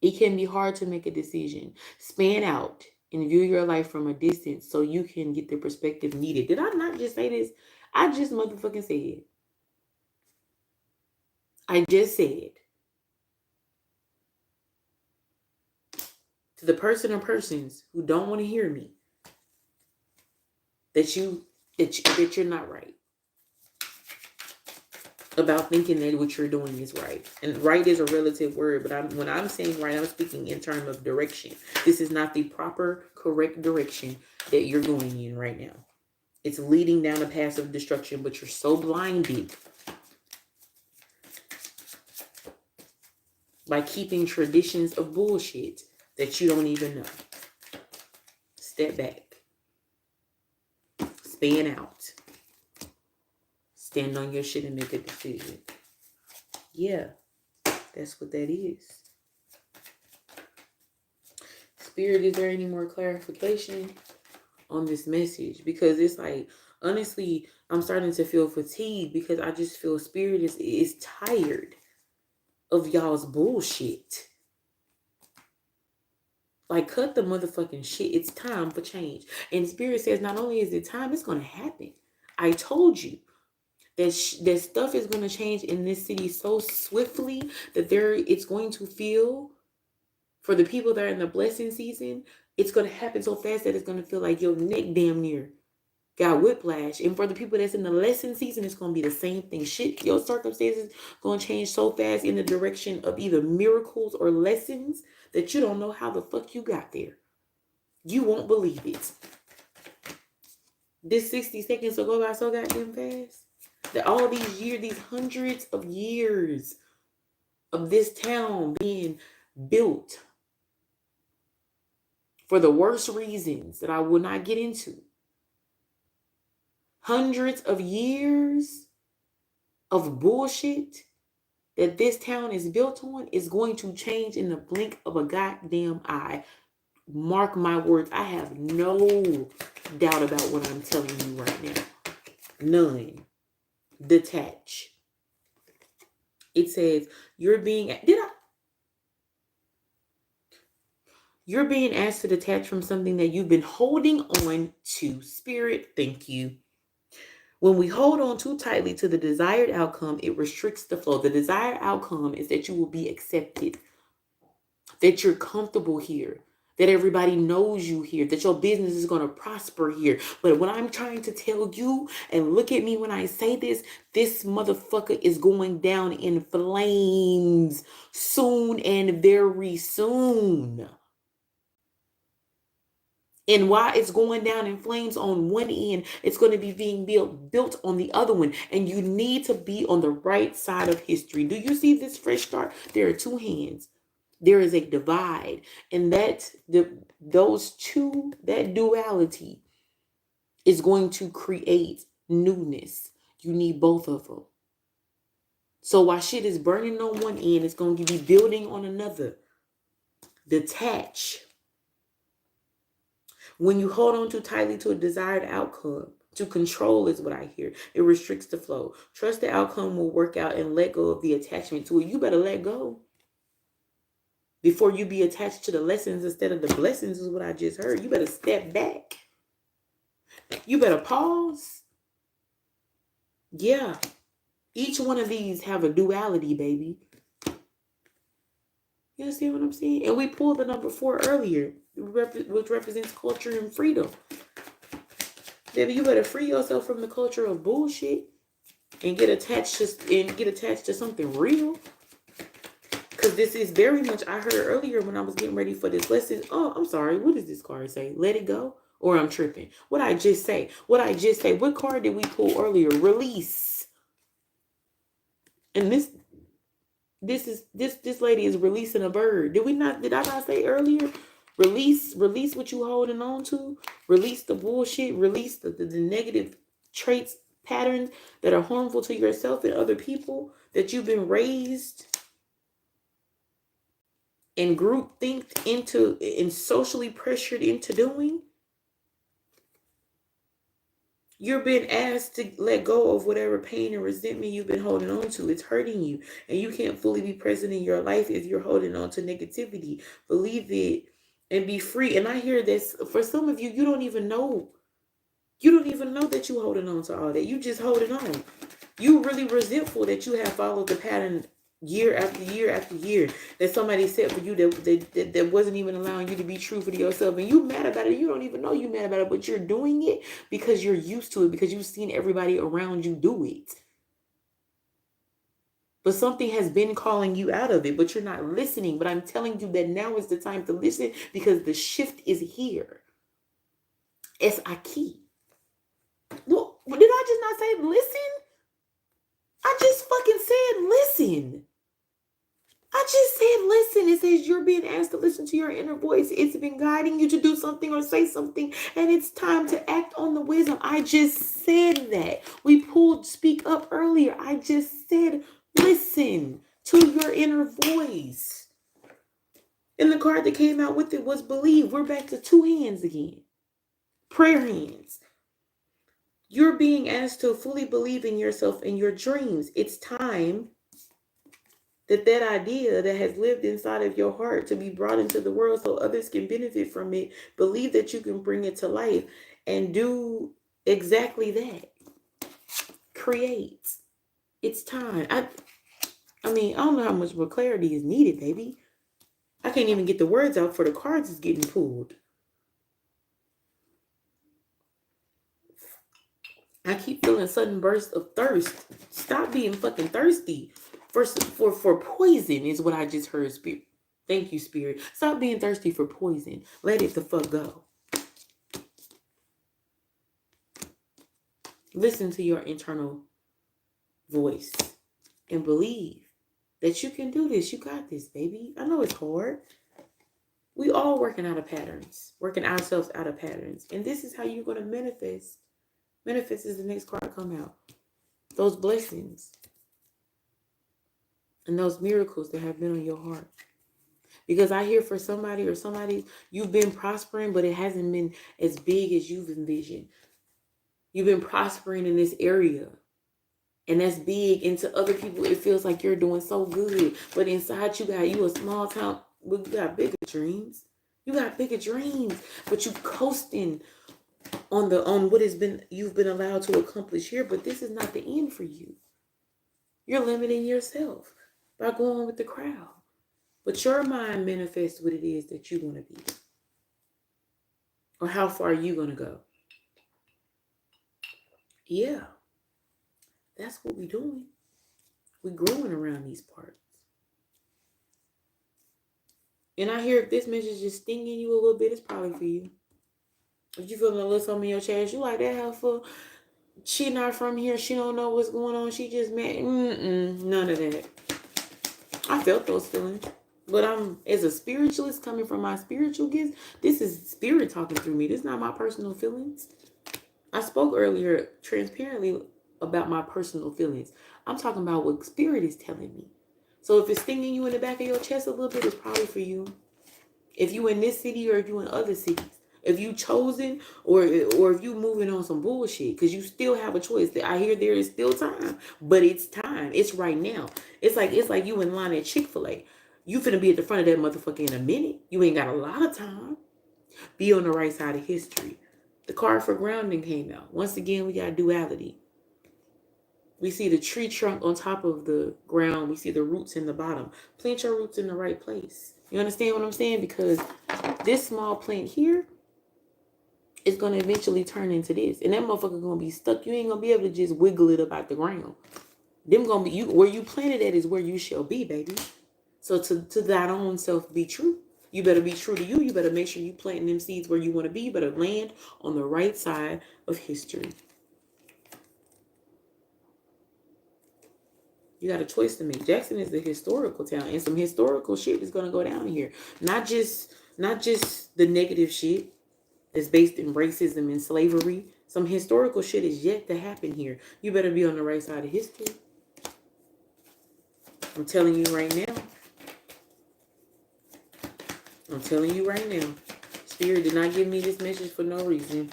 It can be hard to make a decision. Span out and view your life from a distance so you can get the perspective needed. Did I not just say this? I just motherfucking said. I just said to the person or persons who don't want to hear me that you're not right about thinking that what you're doing is right. And right is a relative word, but when I'm saying right, I'm speaking in terms of direction. This is not the proper, correct direction that you're going in right now. It's leading down a path of destruction, but you're so blinded by keeping traditions of bullshit that you don't even know. Step back. Span out. Stand on your shit and make a decision. Yeah, that's what that is. Spirit, is there any more clarification on this message? Because it's like, honestly, I'm starting to feel fatigued because I just feel Spirit is tired of y'all's bullshit. Like, cut the motherfucking shit. It's time for change. And Spirit says not only is it time, it's going to happen. I told you that stuff is going to change in this city so swiftly that it's going to feel, for the people that are in the blessing season, it's going to happen so fast that it's going to feel like your neck damn near got whiplash. And for the people that's in the lesson season, it's going to be the same thing. Shit, your circumstances going to change so fast in the direction of either miracles or lessons that you don't know how the fuck you got there. You won't believe it. This 60 seconds will go by so goddamn fast. That all these years, these hundreds of years of this town being built for the worst reasons that I will not get into. Hundreds of years of bullshit that this town is built on is going to change in the blink of a goddamn eye. Mark my words. I have no doubt about what I'm telling you right now. None. Detach. It says you're being asked to detach from something that you've been holding on to. Spirit, thank you. When we hold on too tightly to the desired outcome, it restricts the flow. The desired outcome is that you will be accepted, that you're comfortable here, that everybody knows you here, that your business is going to prosper here. But what I'm trying to tell you, and look at me when I say this motherfucker is going down in flames soon and very soon. And while it's going down in flames on one end, it's going to be being built on the other one. And you need to be on the right side of history. Do you see this fresh start? There are two hands. There is a divide, and that duality is going to create newness. You need both of them. So while shit is burning on one end, it's going to be building on another. Detach. When you hold on too tightly to a desired outcome, to control is what I hear. It restricts the flow. Trust the outcome will work out and let go of the attachment to it. You better let go before you be attached to the lessons instead of the blessings, is what I just heard. You better step back. You better pause. Yeah. Each one of these have a duality, baby. You understand what I'm saying? And we pulled the number 4 earlier, which represents culture and freedom. Baby, you better free yourself from the culture of bullshit and get attached to something real. Because this is very much, I heard earlier when I was getting ready for this lesson. Oh, I'm sorry. What does this card say? Let it go? Or I'm tripping. What I just say? What card did we pull earlier? Release. And this lady is releasing a bird. Did I not say earlier? Release what you holding on to. Release the bullshit. Release the negative traits, patterns that are harmful to yourself and other people that you've been raised and group-thinked into and socially pressured into doing. You're being asked to let go of whatever pain and resentment you've been holding on to. It's hurting you. And you can't fully be present in your life if you're holding on to negativity. Believe it and be free. And I hear this for some of you, you don't even know. You don't even know that you're holding on to all that. You just holding on. You really resentful that you have followed the pattern year after year after year that somebody set for you that wasn't even allowing you to be true for yourself, and you mad about it. You don't even know you mad about it, but you're doing it because you're used to it, because you've seen everybody around you do it. But something has been calling you out of it, but you're not listening. But I'm telling you that now is the time to listen, because the shift is here. It's aqui. Well, did I just not say listen? I just fucking said listen. I just said listen. It says you're being asked to listen to your inner voice. It's been guiding you to do something or say something, and it's time to act on the wisdom. I just said that. We pulled speak up earlier. I just said listen to your inner voice. And the card that came out with it was believe. We're back to 2 hands again. Prayer hands. You're being asked to fully believe in yourself and your dreams. It's time that idea that has lived inside of your heart to be brought into the world so others can benefit from it. Believe that you can bring it to life and do exactly that. Create. It's time. I mean, I don't know how much more clarity is needed, baby. I can't even get the words out for the cards is getting pulled. I keep feeling sudden bursts of thirst. Stop being fucking thirsty. For poison is what I just heard, Spirit. Thank you, Spirit. Stop being thirsty for poison. Let it the fuck go. Listen to your internal voice and believe that you can do this. You got this, baby. I know it's hard. We all working out of patterns, working ourselves out of patterns. And this is how you're going to manifest. Manifest is the next card to come out. Those blessings and those miracles that have been on your heart. Because I hear for somebody or somebody, you've been prospering, but it hasn't been as big as you've envisioned. You've been prospering in this area, and that's big. And to other people, it feels like you're doing so good. But inside you a small town, but you got bigger dreams. You got bigger dreams, but you coasting on what you've been allowed to accomplish here. But this is not the end for you. You're limiting yourself by going with the crowd. But your mind manifests what it is that you want to be. Or how far are you going to go? Yeah. That's what we're doing. We're growing around these parts. And I hear if this message is stinging you a little bit, it's probably for you. If you feeling a little something in your chest, you like that helpful. She not from here. She don't know what's going on. She just mad. None of that. I felt those feelings. But I'm, as a spiritualist coming from my spiritual gifts, this is spirit talking through me. This is not my personal feelings. I spoke earlier transparently about my personal feelings. I'm talking about what spirit is telling me. So if it's stinging you in the back of your chest a little bit, it's probably for you. If you in this city or if you in other cities. If you chosen or if you moving on some bullshit, because you still have a choice. I hear there is still time, but it's time. It's right now. It's like you in line at Chick-fil-A. You finna be at the front of that motherfucker in a minute. You ain't got a lot of time. Be on the right side of history. The card for grounding came out. Once again, we got duality. We see the tree trunk on top of the ground. We see the roots in the bottom. Plant your roots in the right place. You understand what I'm saying? Because this small plant here is going to eventually turn into this. And that motherfucker going to be stuck. You ain't going to be able to just wiggle it up out the ground. Them going to be, where you planted at is where you shall be, baby. So to thine own self be true. You better be true to you. You better make sure you planting them seeds where you want to be. You better land on the right side of history. You got a choice to make. Jackson is the historical town, and some historical shit is gonna go down here. Not just the negative shit that's based in racism and slavery. Some historical shit is yet to happen here. You better be on the right side of history. I'm telling you right now. I'm telling you right now. Spirit did not give me this message for no reason.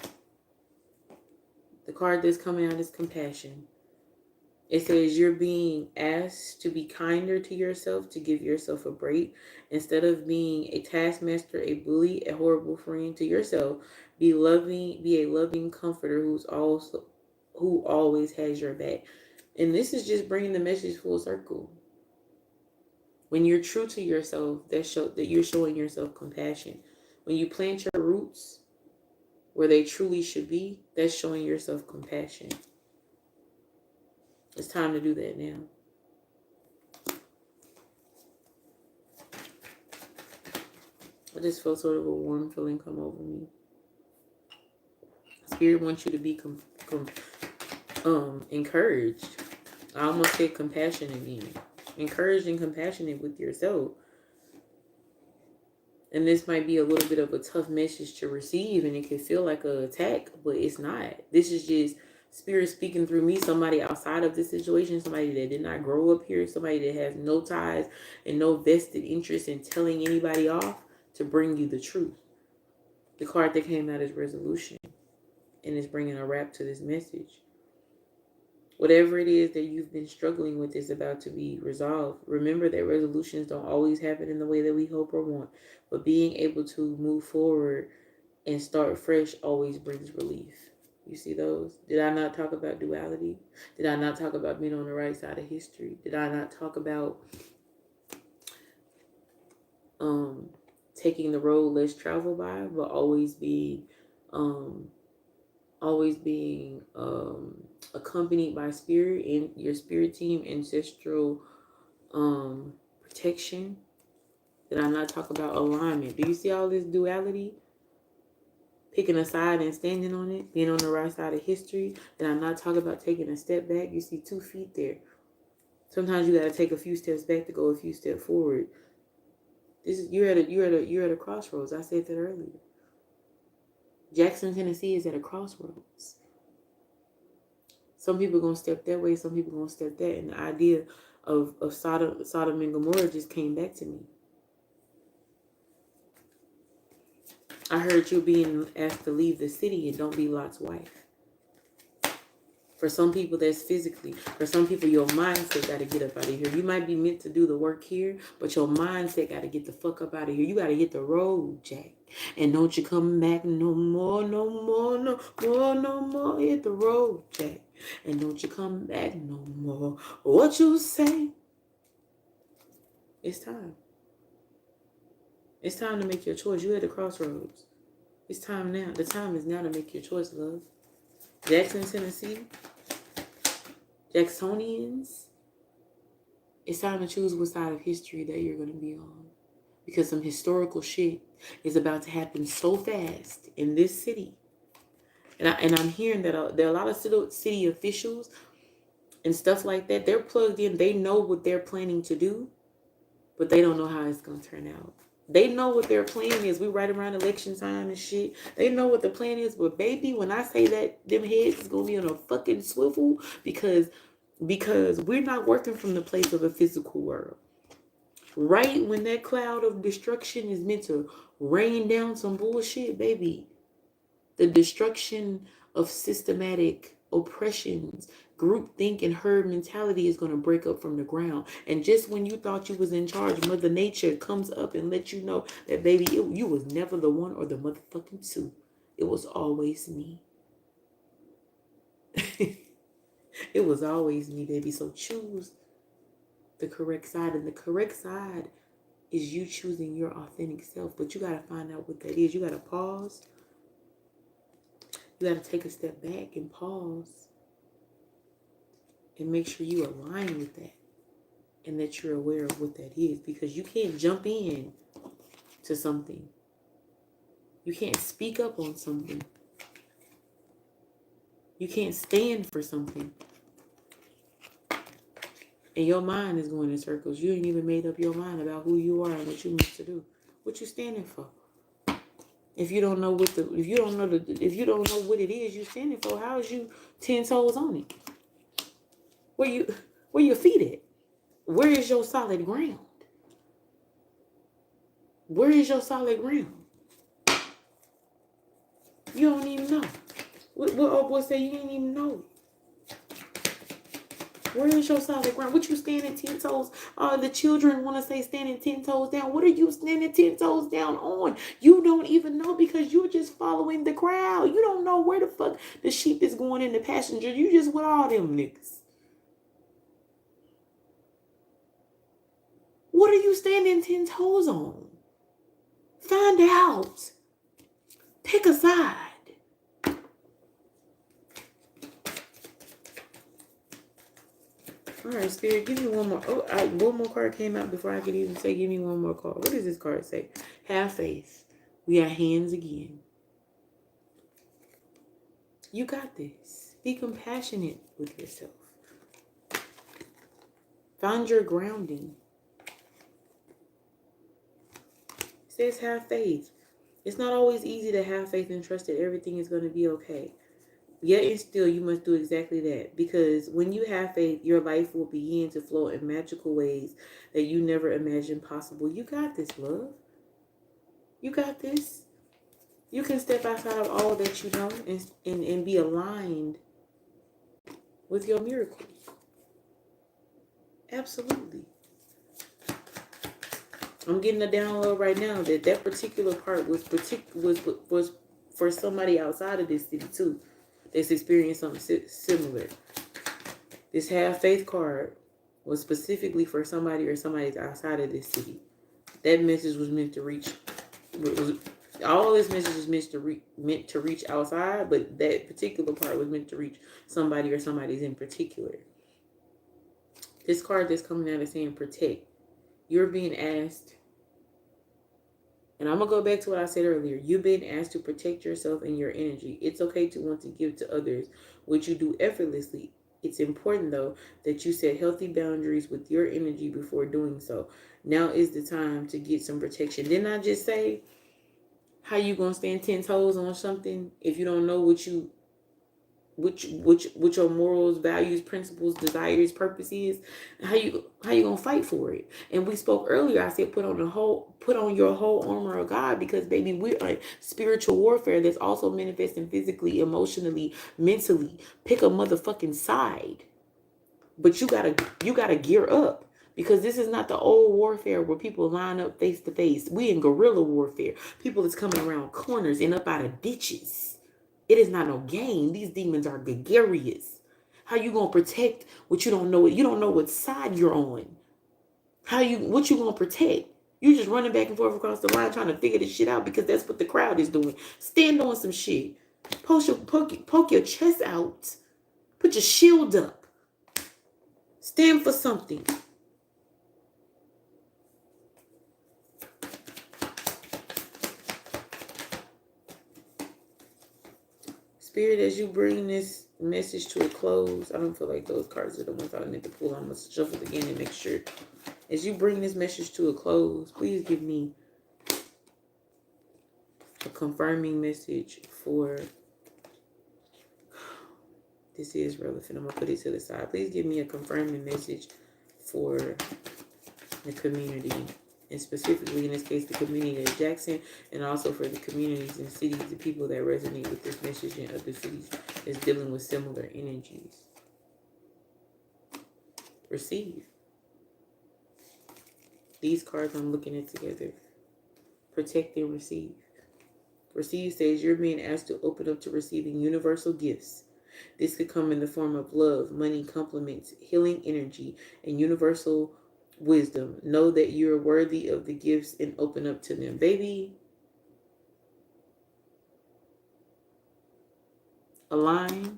The card that's coming out is compassion. It says you're being asked to be kinder to yourself, to give yourself a break. Instead of being a taskmaster, a bully, a horrible friend to yourself, be a loving comforter who always has your back. And this is just bringing the message full circle. When you're true to yourself, that you're showing yourself compassion. When you plant your roots where they truly should be, that's showing yourself compassion. It's time to do that now. I just felt sort of a warm feeling come over me. Spirit wants you to be encouraged. I almost said compassionate again. Encouraged and compassionate with yourself. And this might be a little bit of a tough message to receive, and it can feel like an attack, but it's not. This is just Spirit speaking through me, somebody outside of this situation, somebody that did not grow up here, somebody that has no ties and no vested interest in telling anybody off, to bring you the truth. The card that came out is resolution, and it's bringing a wrap to this message. Whatever it is that you've been struggling with is about to be resolved. Remember that resolutions don't always happen in the way that we hope or want, but being able to move forward and start fresh always brings relief. You see those? Did I not talk about duality? Did I not talk about being on the right side of history? Did I not talk about taking the road less traveled by, but always being accompanied by spirit and your spirit team, ancestral protection? Did I not talk about alignment? Do you see all this duality? Picking a side and standing on it, being on the right side of history. Did I not talk about taking a step back? You see 2 feet there. Sometimes you got to take a few steps back to go a few steps forward. You're at a crossroads. I said that earlier. Jackson, Tennessee is at a crossroads. Some people are going to step that way, some people are going to step that. And the idea of Sodom and Gomorrah just came back to me. I heard you being asked to leave the city and don't be Lot's wife. For some people, that's physically. For some people, your mindset got to get up out of here. You might be meant to do the work here, but your mindset got to get the fuck up out of here. You got to hit the road, Jack. And don't you come back no more, no more, no more, no more. Hit the road, Jack. And don't you come back no more. What you say? It's time. It's time to make your choice. You're at the crossroads. It's time now. The time is now to make your choice, love. Jackson, Tennessee. Jacksonians. It's time to choose what side of history that you're going to be on. Because some historical shit is about to happen so fast in this city. And I'm hearing that there are a lot of city officials and stuff like that. They're plugged in. They know what they're planning to do, but they don't know how it's going to turn out. They know what their plan is. We right around election time and shit. They know what the plan is. But baby, when I say that them heads is going to be on a fucking swivel because we're not working from the place of a physical world. Right when that cloud of destruction is meant to rain down some bullshit, baby, the destruction of systematic oppressions, groupthink and herd mentality is going to break up from the ground. And just when you thought you was in charge, Mother Nature comes up and lets you know that, baby, you was never the one or the motherfucking two. It was always me. It was always me, baby. So choose the correct side. And the correct side is you choosing your authentic self. But you got to find out what that is. You got to pause. You got to take a step back and pause and make sure you align with that and that you're aware of what that is, because you can't jump in to something. You can't speak up on something. You can't stand for something. And your mind is going in circles. You ain't even made up your mind about who you are and what you need to do. What you standing for? If you don't know what it is you standing for, how is you 10 toes on it? Where your feet at? Where is your solid ground? Where is your solid ground? You don't even know. What old boy say? You didn't even know. Where is your solid ground? What you standing 10 toes? The children want to say standing 10 toes down. What are you standing 10 toes down on? You don't even know because you're just following the crowd. You don't know where the fuck the sheep is going in the passenger. You just with all them niggas. What are you standing 10 toes on? Find out. Pick a side. All right, Spirit, give me one more. Oh, one more card came out before I could even say, give me one more card. What does this card say? Have faith. We are hands again. You got this. Be compassionate with yourself. Find your grounding. It says have faith. It's not always easy to have faith and trust that everything is going to be okay. Yet and still, you must do exactly that. Because when you have faith, your life will begin to flow in magical ways that you never imagined possible. You got this, love. You got this. You can step outside of all that you know and be aligned with your miracles. Absolutely. I'm getting a download right now that particular part was for somebody outside of this city too. That's experienced something similar. This have faith card was specifically for somebody or somebody's outside of this city. That message was meant to reach. All this message is meant to reach outside, but that particular part was meant to reach somebody or somebody's in particular. This card that's coming out is saying protect. You're being asked, and I'm going to go back to what I said earlier. You've been asked to protect yourself and your energy. It's okay to want to give to others, which you do effortlessly. It's important, though, that you set healthy boundaries with your energy before doing so. Now is the time to get some protection. Didn't I just say how you going to stand 10 toes on something if you don't know what your morals, values, principles, desires, purpose is? How you gonna fight for it? And we spoke earlier. I said put on your whole armor of God, because baby, we're in spiritual warfare that's also manifesting physically, emotionally, mentally. Pick a motherfucking side, but you gotta gear up. Because this is not the old warfare where people line up face to face. We in guerrilla warfare. People is coming around corners and up out of ditches. It is not no game. These demons are gregarious. How you gonna protect what you don't know? You don't know what side you're on. What you gonna protect? You just running back and forth across the line trying to figure this shit out, because that's what the crowd is doing. Stand on some shit. Poke your chest out. Put your shield up. Stand for something. Spirit, as you bring this message to a close, I don't feel like those cards are the ones I need to pull. I'm going to shuffle again and make sure. As you bring this message to a close, please give me a confirming message for... This is relevant. I'm going to put it to the side. Please give me a confirming message for the community. And specifically, in this case, the community of Jackson, and also for the communities and cities, the people that resonate with this message in other cities is dealing with similar energies. Receive. These cards I'm looking at together. Protect and receive. Receive says you're being asked to open up to receiving universal gifts. This could come in the form of love, money, compliments, healing energy, and universal wisdom. Know that you're worthy of the gifts and open up to them. Baby, align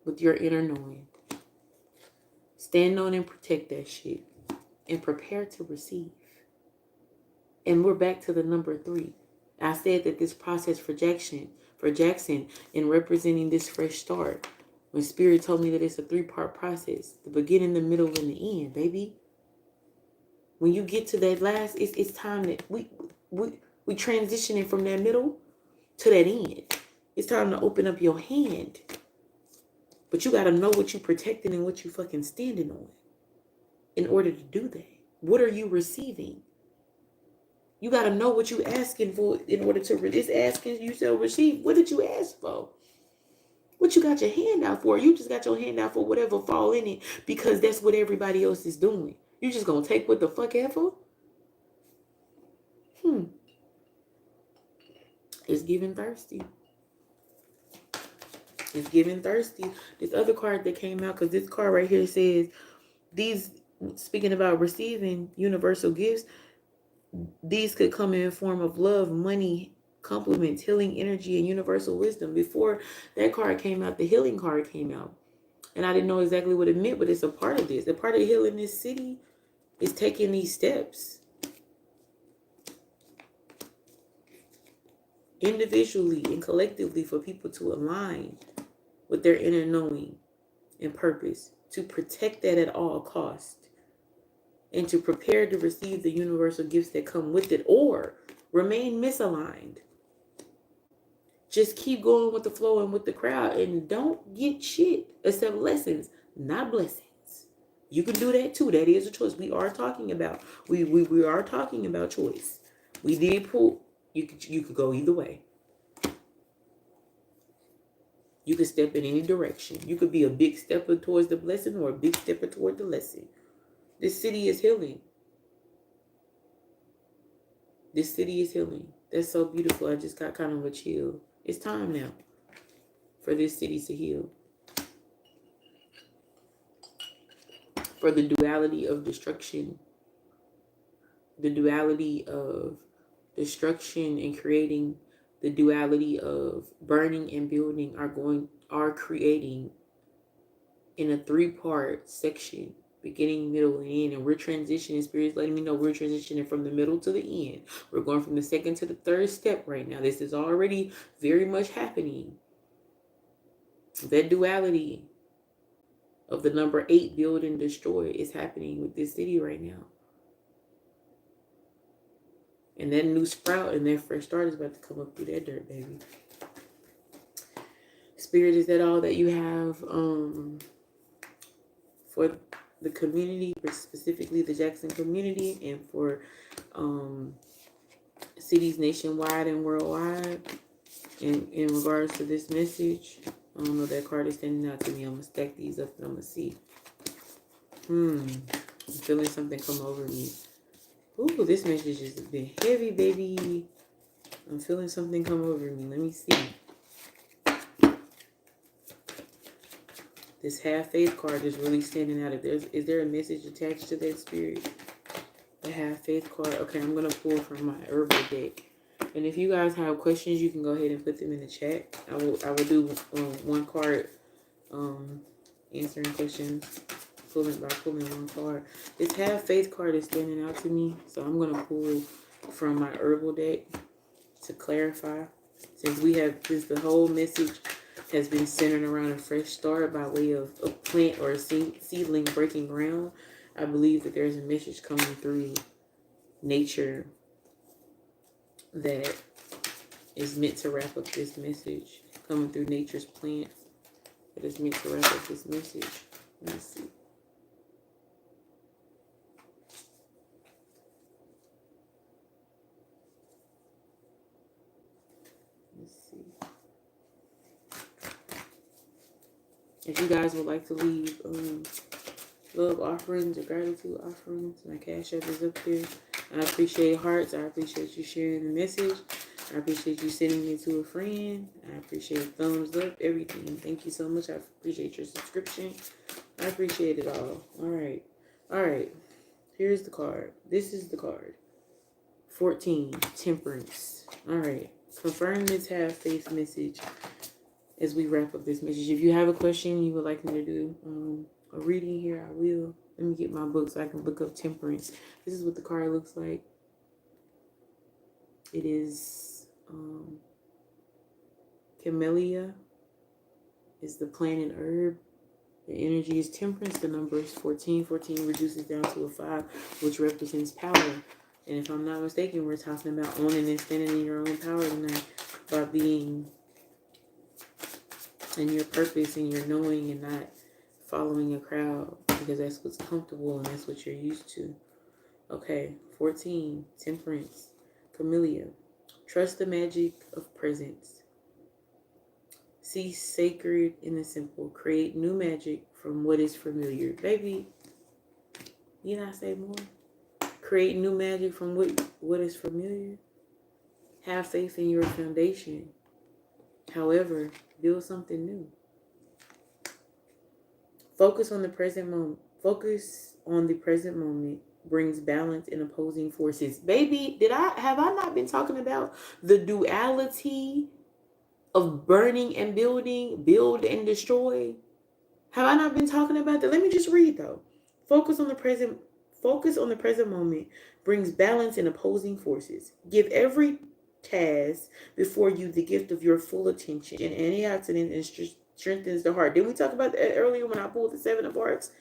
with your inner knowing. Stand on and protect that shit. And prepare to receive. And we're back to the number 3. I said that this process for Jackson, in representing this fresh start, when Spirit told me that it's a 3-part process, the beginning, the middle, and the end, baby. When you get to that last, it's time that we transitioning from that middle to that end. It's time to open up your hand. But you got to know what you protecting and what you fucking standing on in order to do that. What are you receiving? You got to know what you asking for in order to resist asking. You shall receive. What did you ask for? What you got your hand out for? You just got your hand out for whatever fall in it because that's what everybody else is doing. You just gonna take what the fuck ever? It's giving thirsty. It's giving thirsty. This other card that came out, because this card right here says, these, speaking about receiving universal gifts, these could come in form of love, money, compliments, healing energy, and universal wisdom. Before that card came out, the healing card came out. And I didn't know exactly what it meant, but it's a part of this. A part of healing this city is taking these steps. Individually and collectively, for people to align with their inner knowing and purpose, to protect that at all costs, and to prepare to receive the universal gifts that come with it, or remain misaligned. Just keep going with the flow and with the crowd, and don't get shit except lessons, not blessings. You can do that too. That is a choice. We are talking about we are talking about choice. We did pull. You could go either way. You could step in any direction. You could be a big stepper towards the blessing or a big stepper toward the lesson. This city is healing. This city is healing. That's so beautiful. I just got kind of a chill. It's time now for this city to heal. For the duality of destruction. The duality of destruction and creating, the duality of burning and building are creating in a 3-part section, beginning, middle, and end. And we're transitioning. Spirit's letting me know we're transitioning from the middle to the end. We're going from the second to the third step right now. This is already very much happening. That duality of the number 8, build and destroy, is happening with this city right now. And that new sprout and that fresh start is about to come up through that dirt, baby. Spirit, is that all that you have for the community, specifically the Jackson community, and for cities nationwide and worldwide in regards to this message? I don't know, that card is standing out to me. I'm going to stack these up and I'm going to see. I'm feeling something come over me. Ooh, this message has been heavy, baby. I'm feeling something come over me. Let me see. This half-faith card is really standing out. Is there a message attached to that, Spirit? The half-faith card. Okay, I'm going to pull from my herbal deck. And if you guys have questions, you can go ahead and put them in the chat. I will do one card answering questions. Pulling one card. This half-faith card is standing out to me. So I'm going to pull from my herbal deck to clarify. Since the whole message has been centered around a fresh start by way of a plant or a seedling breaking ground, I believe that there's a message coming through nature that is meant to wrap up this message. Coming through nature's plants that is meant to wrap up this message. Let me see. If you guys would like to leave love offerings or gratitude offerings, my cash app is up there. I appreciate hearts. I appreciate you sharing the message. I appreciate you sending it to a friend. I appreciate thumbs up, everything. Thank you so much. I appreciate your subscription. I appreciate it all. All right. All right. Here's the card. This is the card. 14, Temperance. All right. Confirm this half-faith message as we wrap up this message. If you have a question you would like me to do a reading here, I will. Let me get my book so I can look up temperance. This is what the card looks like. It is camellia is the plant and herb. The energy is temperance. The number is 14. 14 reduces down to a 5, which represents power. And if I'm not mistaken, we're talking about owning and standing in your own power tonight by being in your purpose and your knowing and not following a crowd, because that's what's comfortable and that's what you're used to. Okay, 14, temperance. Camellia. Trust the magic of presence. See sacred in the simple. Create new magic from what is familiar. Baby, you not say more? Create new magic from what is familiar. Have faith in your foundation. However, build something new. Focus on the present moment. Focus on the present moment brings balance in opposing forces. Baby, have I not been talking about the duality of burning and building, build and destroy? Have I not been talking about that? Let me just read though. Focus on the present moment brings balance in opposing forces. Give every task before you the gift of your full attention. Antioxidant and strengthens the heart. Didn't we talk about that earlier when I pulled the 7 of hearts?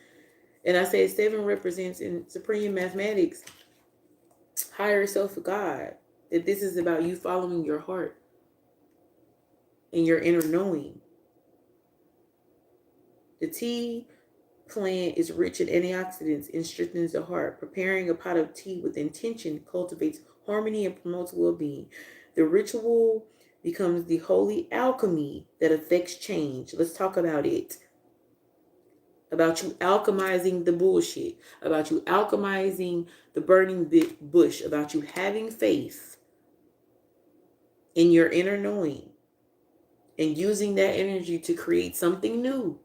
And I said 7 represents in supreme mathematics higher self of God. That this is about you following your heart and your inner knowing. The tea plant is rich in antioxidants and strengthens the heart. Preparing a pot of tea with intention cultivates harmony and promotes well-being. The ritual becomes the holy alchemy that affects change. Let's talk about it. About you alchemizing the bullshit. About you alchemizing the burning bush. About you having faith in your inner knowing and using that energy to create something new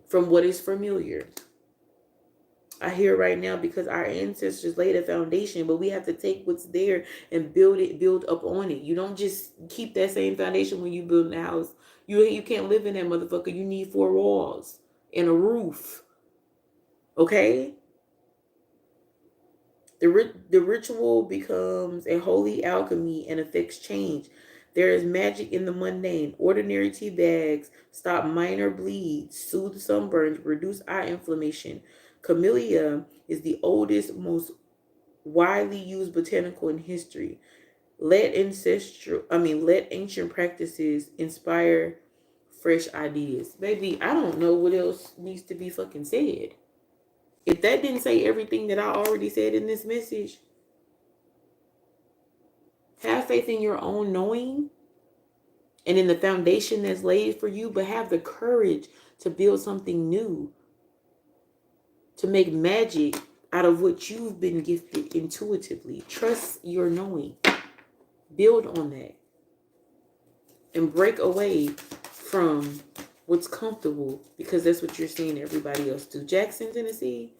from what is familiar. I hear right now because our ancestors laid a foundation, but we have to take what's there and build up on it. You don't just keep that same foundation when you build a house. You can't live in that motherfucker. You need 4 walls and a roof. Okay? The ritual becomes a holy alchemy and affects change. There is magic in the mundane. Ordinary tea bags stop minor bleeds, soothe sunburns, reduce eye inflammation. Camellia is the oldest, most widely used botanical in history. Let ancient practices inspire fresh ideas. Baby, I don't know what else needs to be fucking said. If that didn't say everything that I already said in this message, have faith in your own knowing and in the foundation that's laid for you, but have the courage to build something new, to make magic out of what you've been gifted intuitively. Trust your knowing. Build on that. And break away from what's comfortable, because that's what you're seeing everybody else do. Jackson, Tennessee,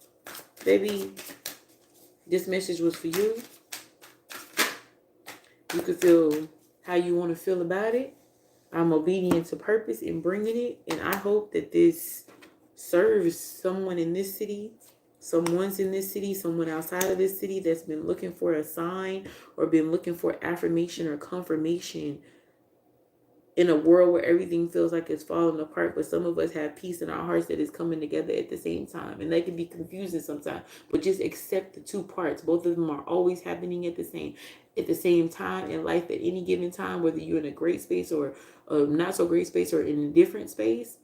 baby, this message was for you. You can feel how you want to feel about it. I'm obedient to purpose in bringing it. And I hope that this serves someone in this city, someone's in this city, someone outside of this city that's been looking for a sign or been looking for affirmation or confirmation in a world where everything feels like it's falling apart, but some of us have peace in our hearts that is coming together at the same time. And they can be confusing sometimes, but just accept the 2 parts. Both of them are always happening at the same time in life at any given time, whether you're in a great space or a not so great space or in a different space.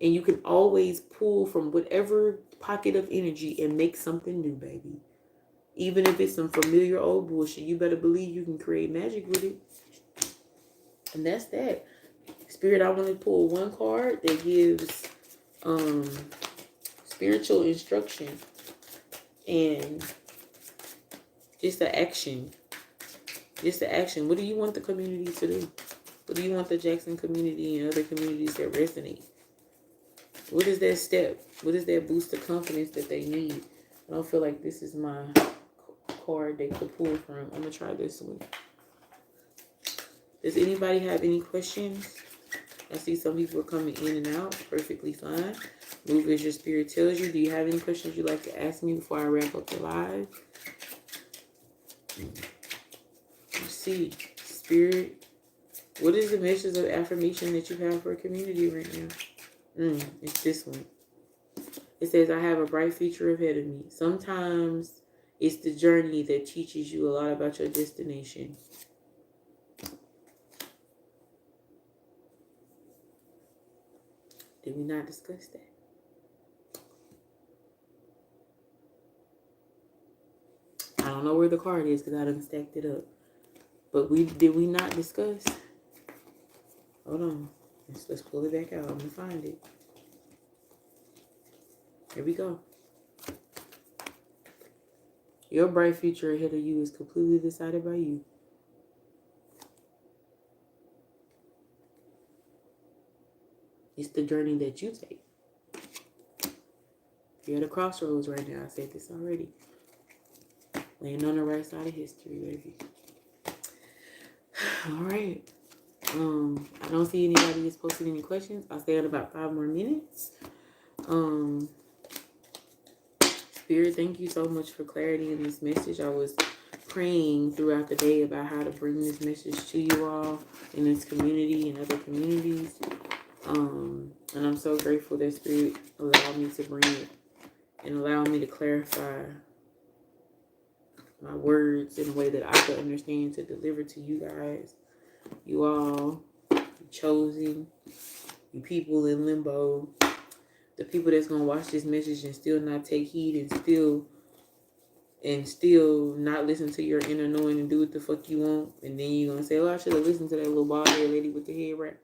And you can always pull from whatever pocket of energy and make something new, baby. Even if it's some familiar old bullshit, you better believe you can create magic with it. And that's that. Spirit, I want to pull 1 card that gives spiritual instruction and just the action. Just the action. What do you want the community to do? What do you want the Jackson community and other communities that resonate? What is that step? What is that boost of confidence that they need? I don't feel like this is my card they could pull from. I'm going to try this one. Does anybody have any questions? I see some people are coming in and out. Perfectly fine. Move as your spirit tells you. Do you have any questions you'd like to ask me before I wrap up the live? Let's see. Spirit, what is the message of affirmation that you have for a community right now? It's this one. It says, I have a bright future ahead of me. Sometimes it's the journey that teaches you a lot about your destination. Did we not discuss that? don't know where the card is because I done stacked it up. But did we not discuss? Hold on. Let's pull it back out. I'm going to find it. Here we go. Your bright future ahead of you is completely decided by you. It's the journey that you take. You're at a crossroads right now. I said this already. Laying on the right side of history, baby. All right. I don't see anybody that's posted any questions. I'll stay on about 5 more minutes. Spirit, thank you so much for clarity in this message. I was praying throughout the day about how to bring this message to you all in this community and other communities. And I'm so grateful that Spirit allowed me to bring it and allow me to clarify my words in a way that I could understand to deliver to you guys. You all, you chosen, you people in limbo, the people that's going to watch this message and still not take heed and still not listen to your inner knowing and do what the fuck you want. And then you're going to say, oh, I should have listened to that little bald head lady with the head wrap.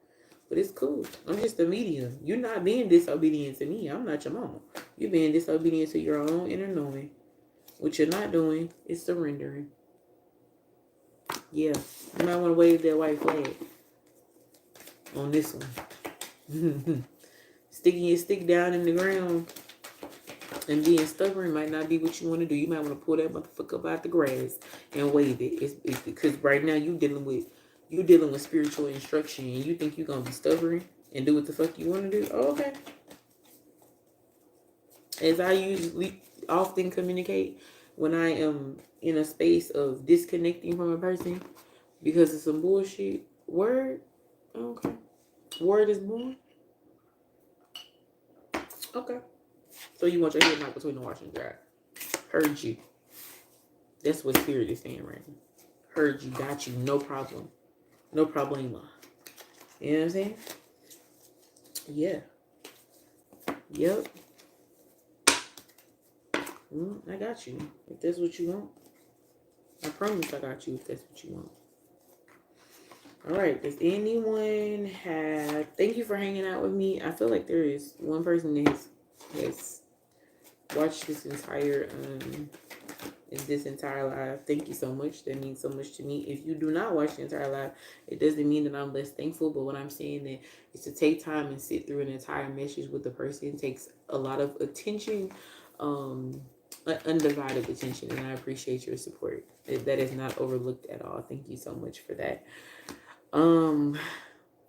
But it's cool. I'm just a medium. You're not being disobedient to me. I'm not your mama. You're being disobedient to your own inner knowing. What you're not doing is surrendering. Yeah. You might want to wave that white flag on this one. Sticking your stick down in the ground and being stubborn might not be what you want to do. You might want to pull that motherfucker up out the grass and wave it. It's because right now you're dealing with spiritual instruction and you think you're going to be stubborn and do what the fuck you want to do. Oh, okay. As I usually often communicate when I am in a space of disconnecting from a person because of some bullshit. Word? Okay. Word is born? Okay. So you want your head knocked between the wash and dry. Heard you. That's what Spirit is saying right now. Heard you. Got you. No problem. No problema. You know what I'm saying? Yeah. Yep. I got you. If that's what you want. I promise I got you if that's what you want. Alright. Does anyone have... Thank you for hanging out with me. I feel like there is one person that has watched this entire live. Thank you so much. That means so much to me. If you do not watch the entire live, it doesn't mean that I'm less thankful. But what I'm saying that is to take time and sit through an entire message with the person takes a lot of attention, undivided attention, and I appreciate your support. That is not overlooked at all. Thank you so much for that.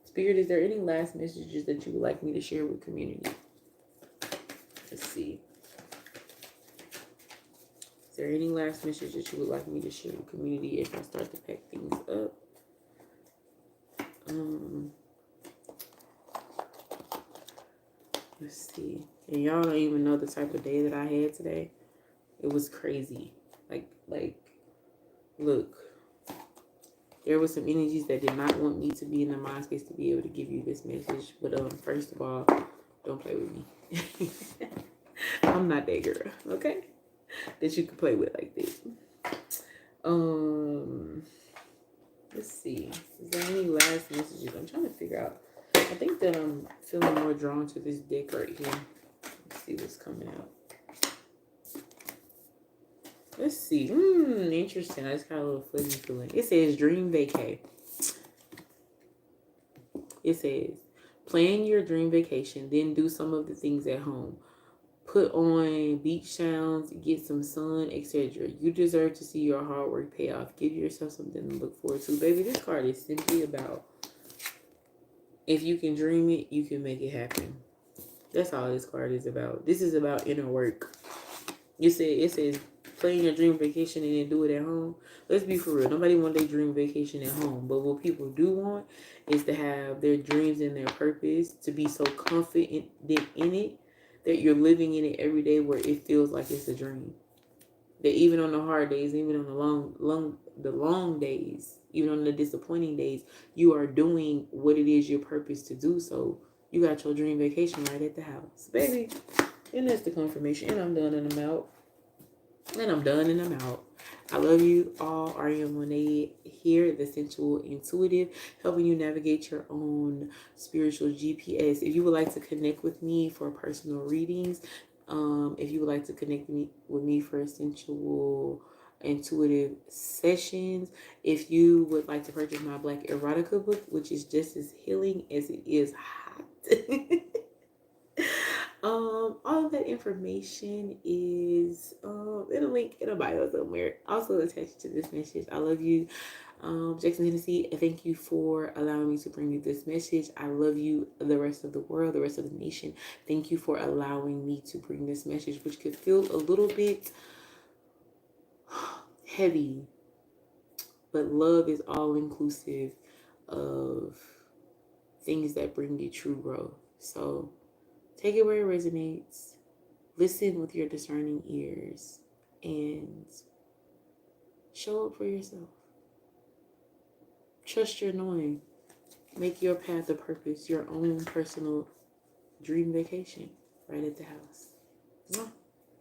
Spirit, is there any last messages that you would like me to share with community? Let's see. Is there any last message that you would like me to share with community if I start to pack things up? Let's see. And y'all don't even know the type of day that I had today. It was crazy. Like, look. There were some energies that did not want me to be in the mind space to be able to give you this message. But first of all, don't play with me. I'm not that girl, okay? That you can play with like this. Let's see. Is there any last messages? I'm trying to figure out. I think that I'm feeling more drawn to this deck right here. Let's see what's coming out. Let's see. Interesting. I just got a little fuzzy feeling. It says dream vacay. It says plan your dream vacation, then do some of the things at home. Put on beach sounds, get some sun, etc. You deserve to see your hard work pay off. Give yourself something to look forward to. Baby, this card is simply about if you can dream it, you can make it happen. That's all this card is about. This is about inner work. It says plan your dream vacation and then do it at home. Let's be for real. Nobody wants their dream vacation at home. But what people do want is to have their dreams and their purpose, to be so confident in it that you're living in it every day where it feels like it's a dream. That even on the hard days, even on the long days, even on the disappointing days, you are doing what it is your purpose to do. So you got your dream vacation right at the house. Baby, and that's the confirmation. And I'm done and I'm out. And I'm done and I'm out. I love you all. Aurion Monae here, the Sensual Intuitive, helping you navigate your own spiritual GPS. If you would like to connect with me for personal readings, if you would like to connect with me for sensual intuitive sessions, if you would like to purchase my Black eRotica book, which is just as healing as it is hot. All of that information is in a link in a bio somewhere, also attached to this message. I love you, Jackson, Tennessee. Thank you for allowing me to bring you this message. I love you, the rest of the world, the rest of the nation. Thank you for allowing me to bring this message, which could feel a little bit heavy, but love is all inclusive of things that bring you true growth. So take it where it resonates. Listen with your discerning ears and show up for yourself. Trust your knowing. Make your path of purpose your own personal dream vacation right at the house.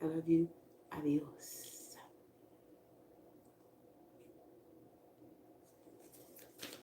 I love you. Adios.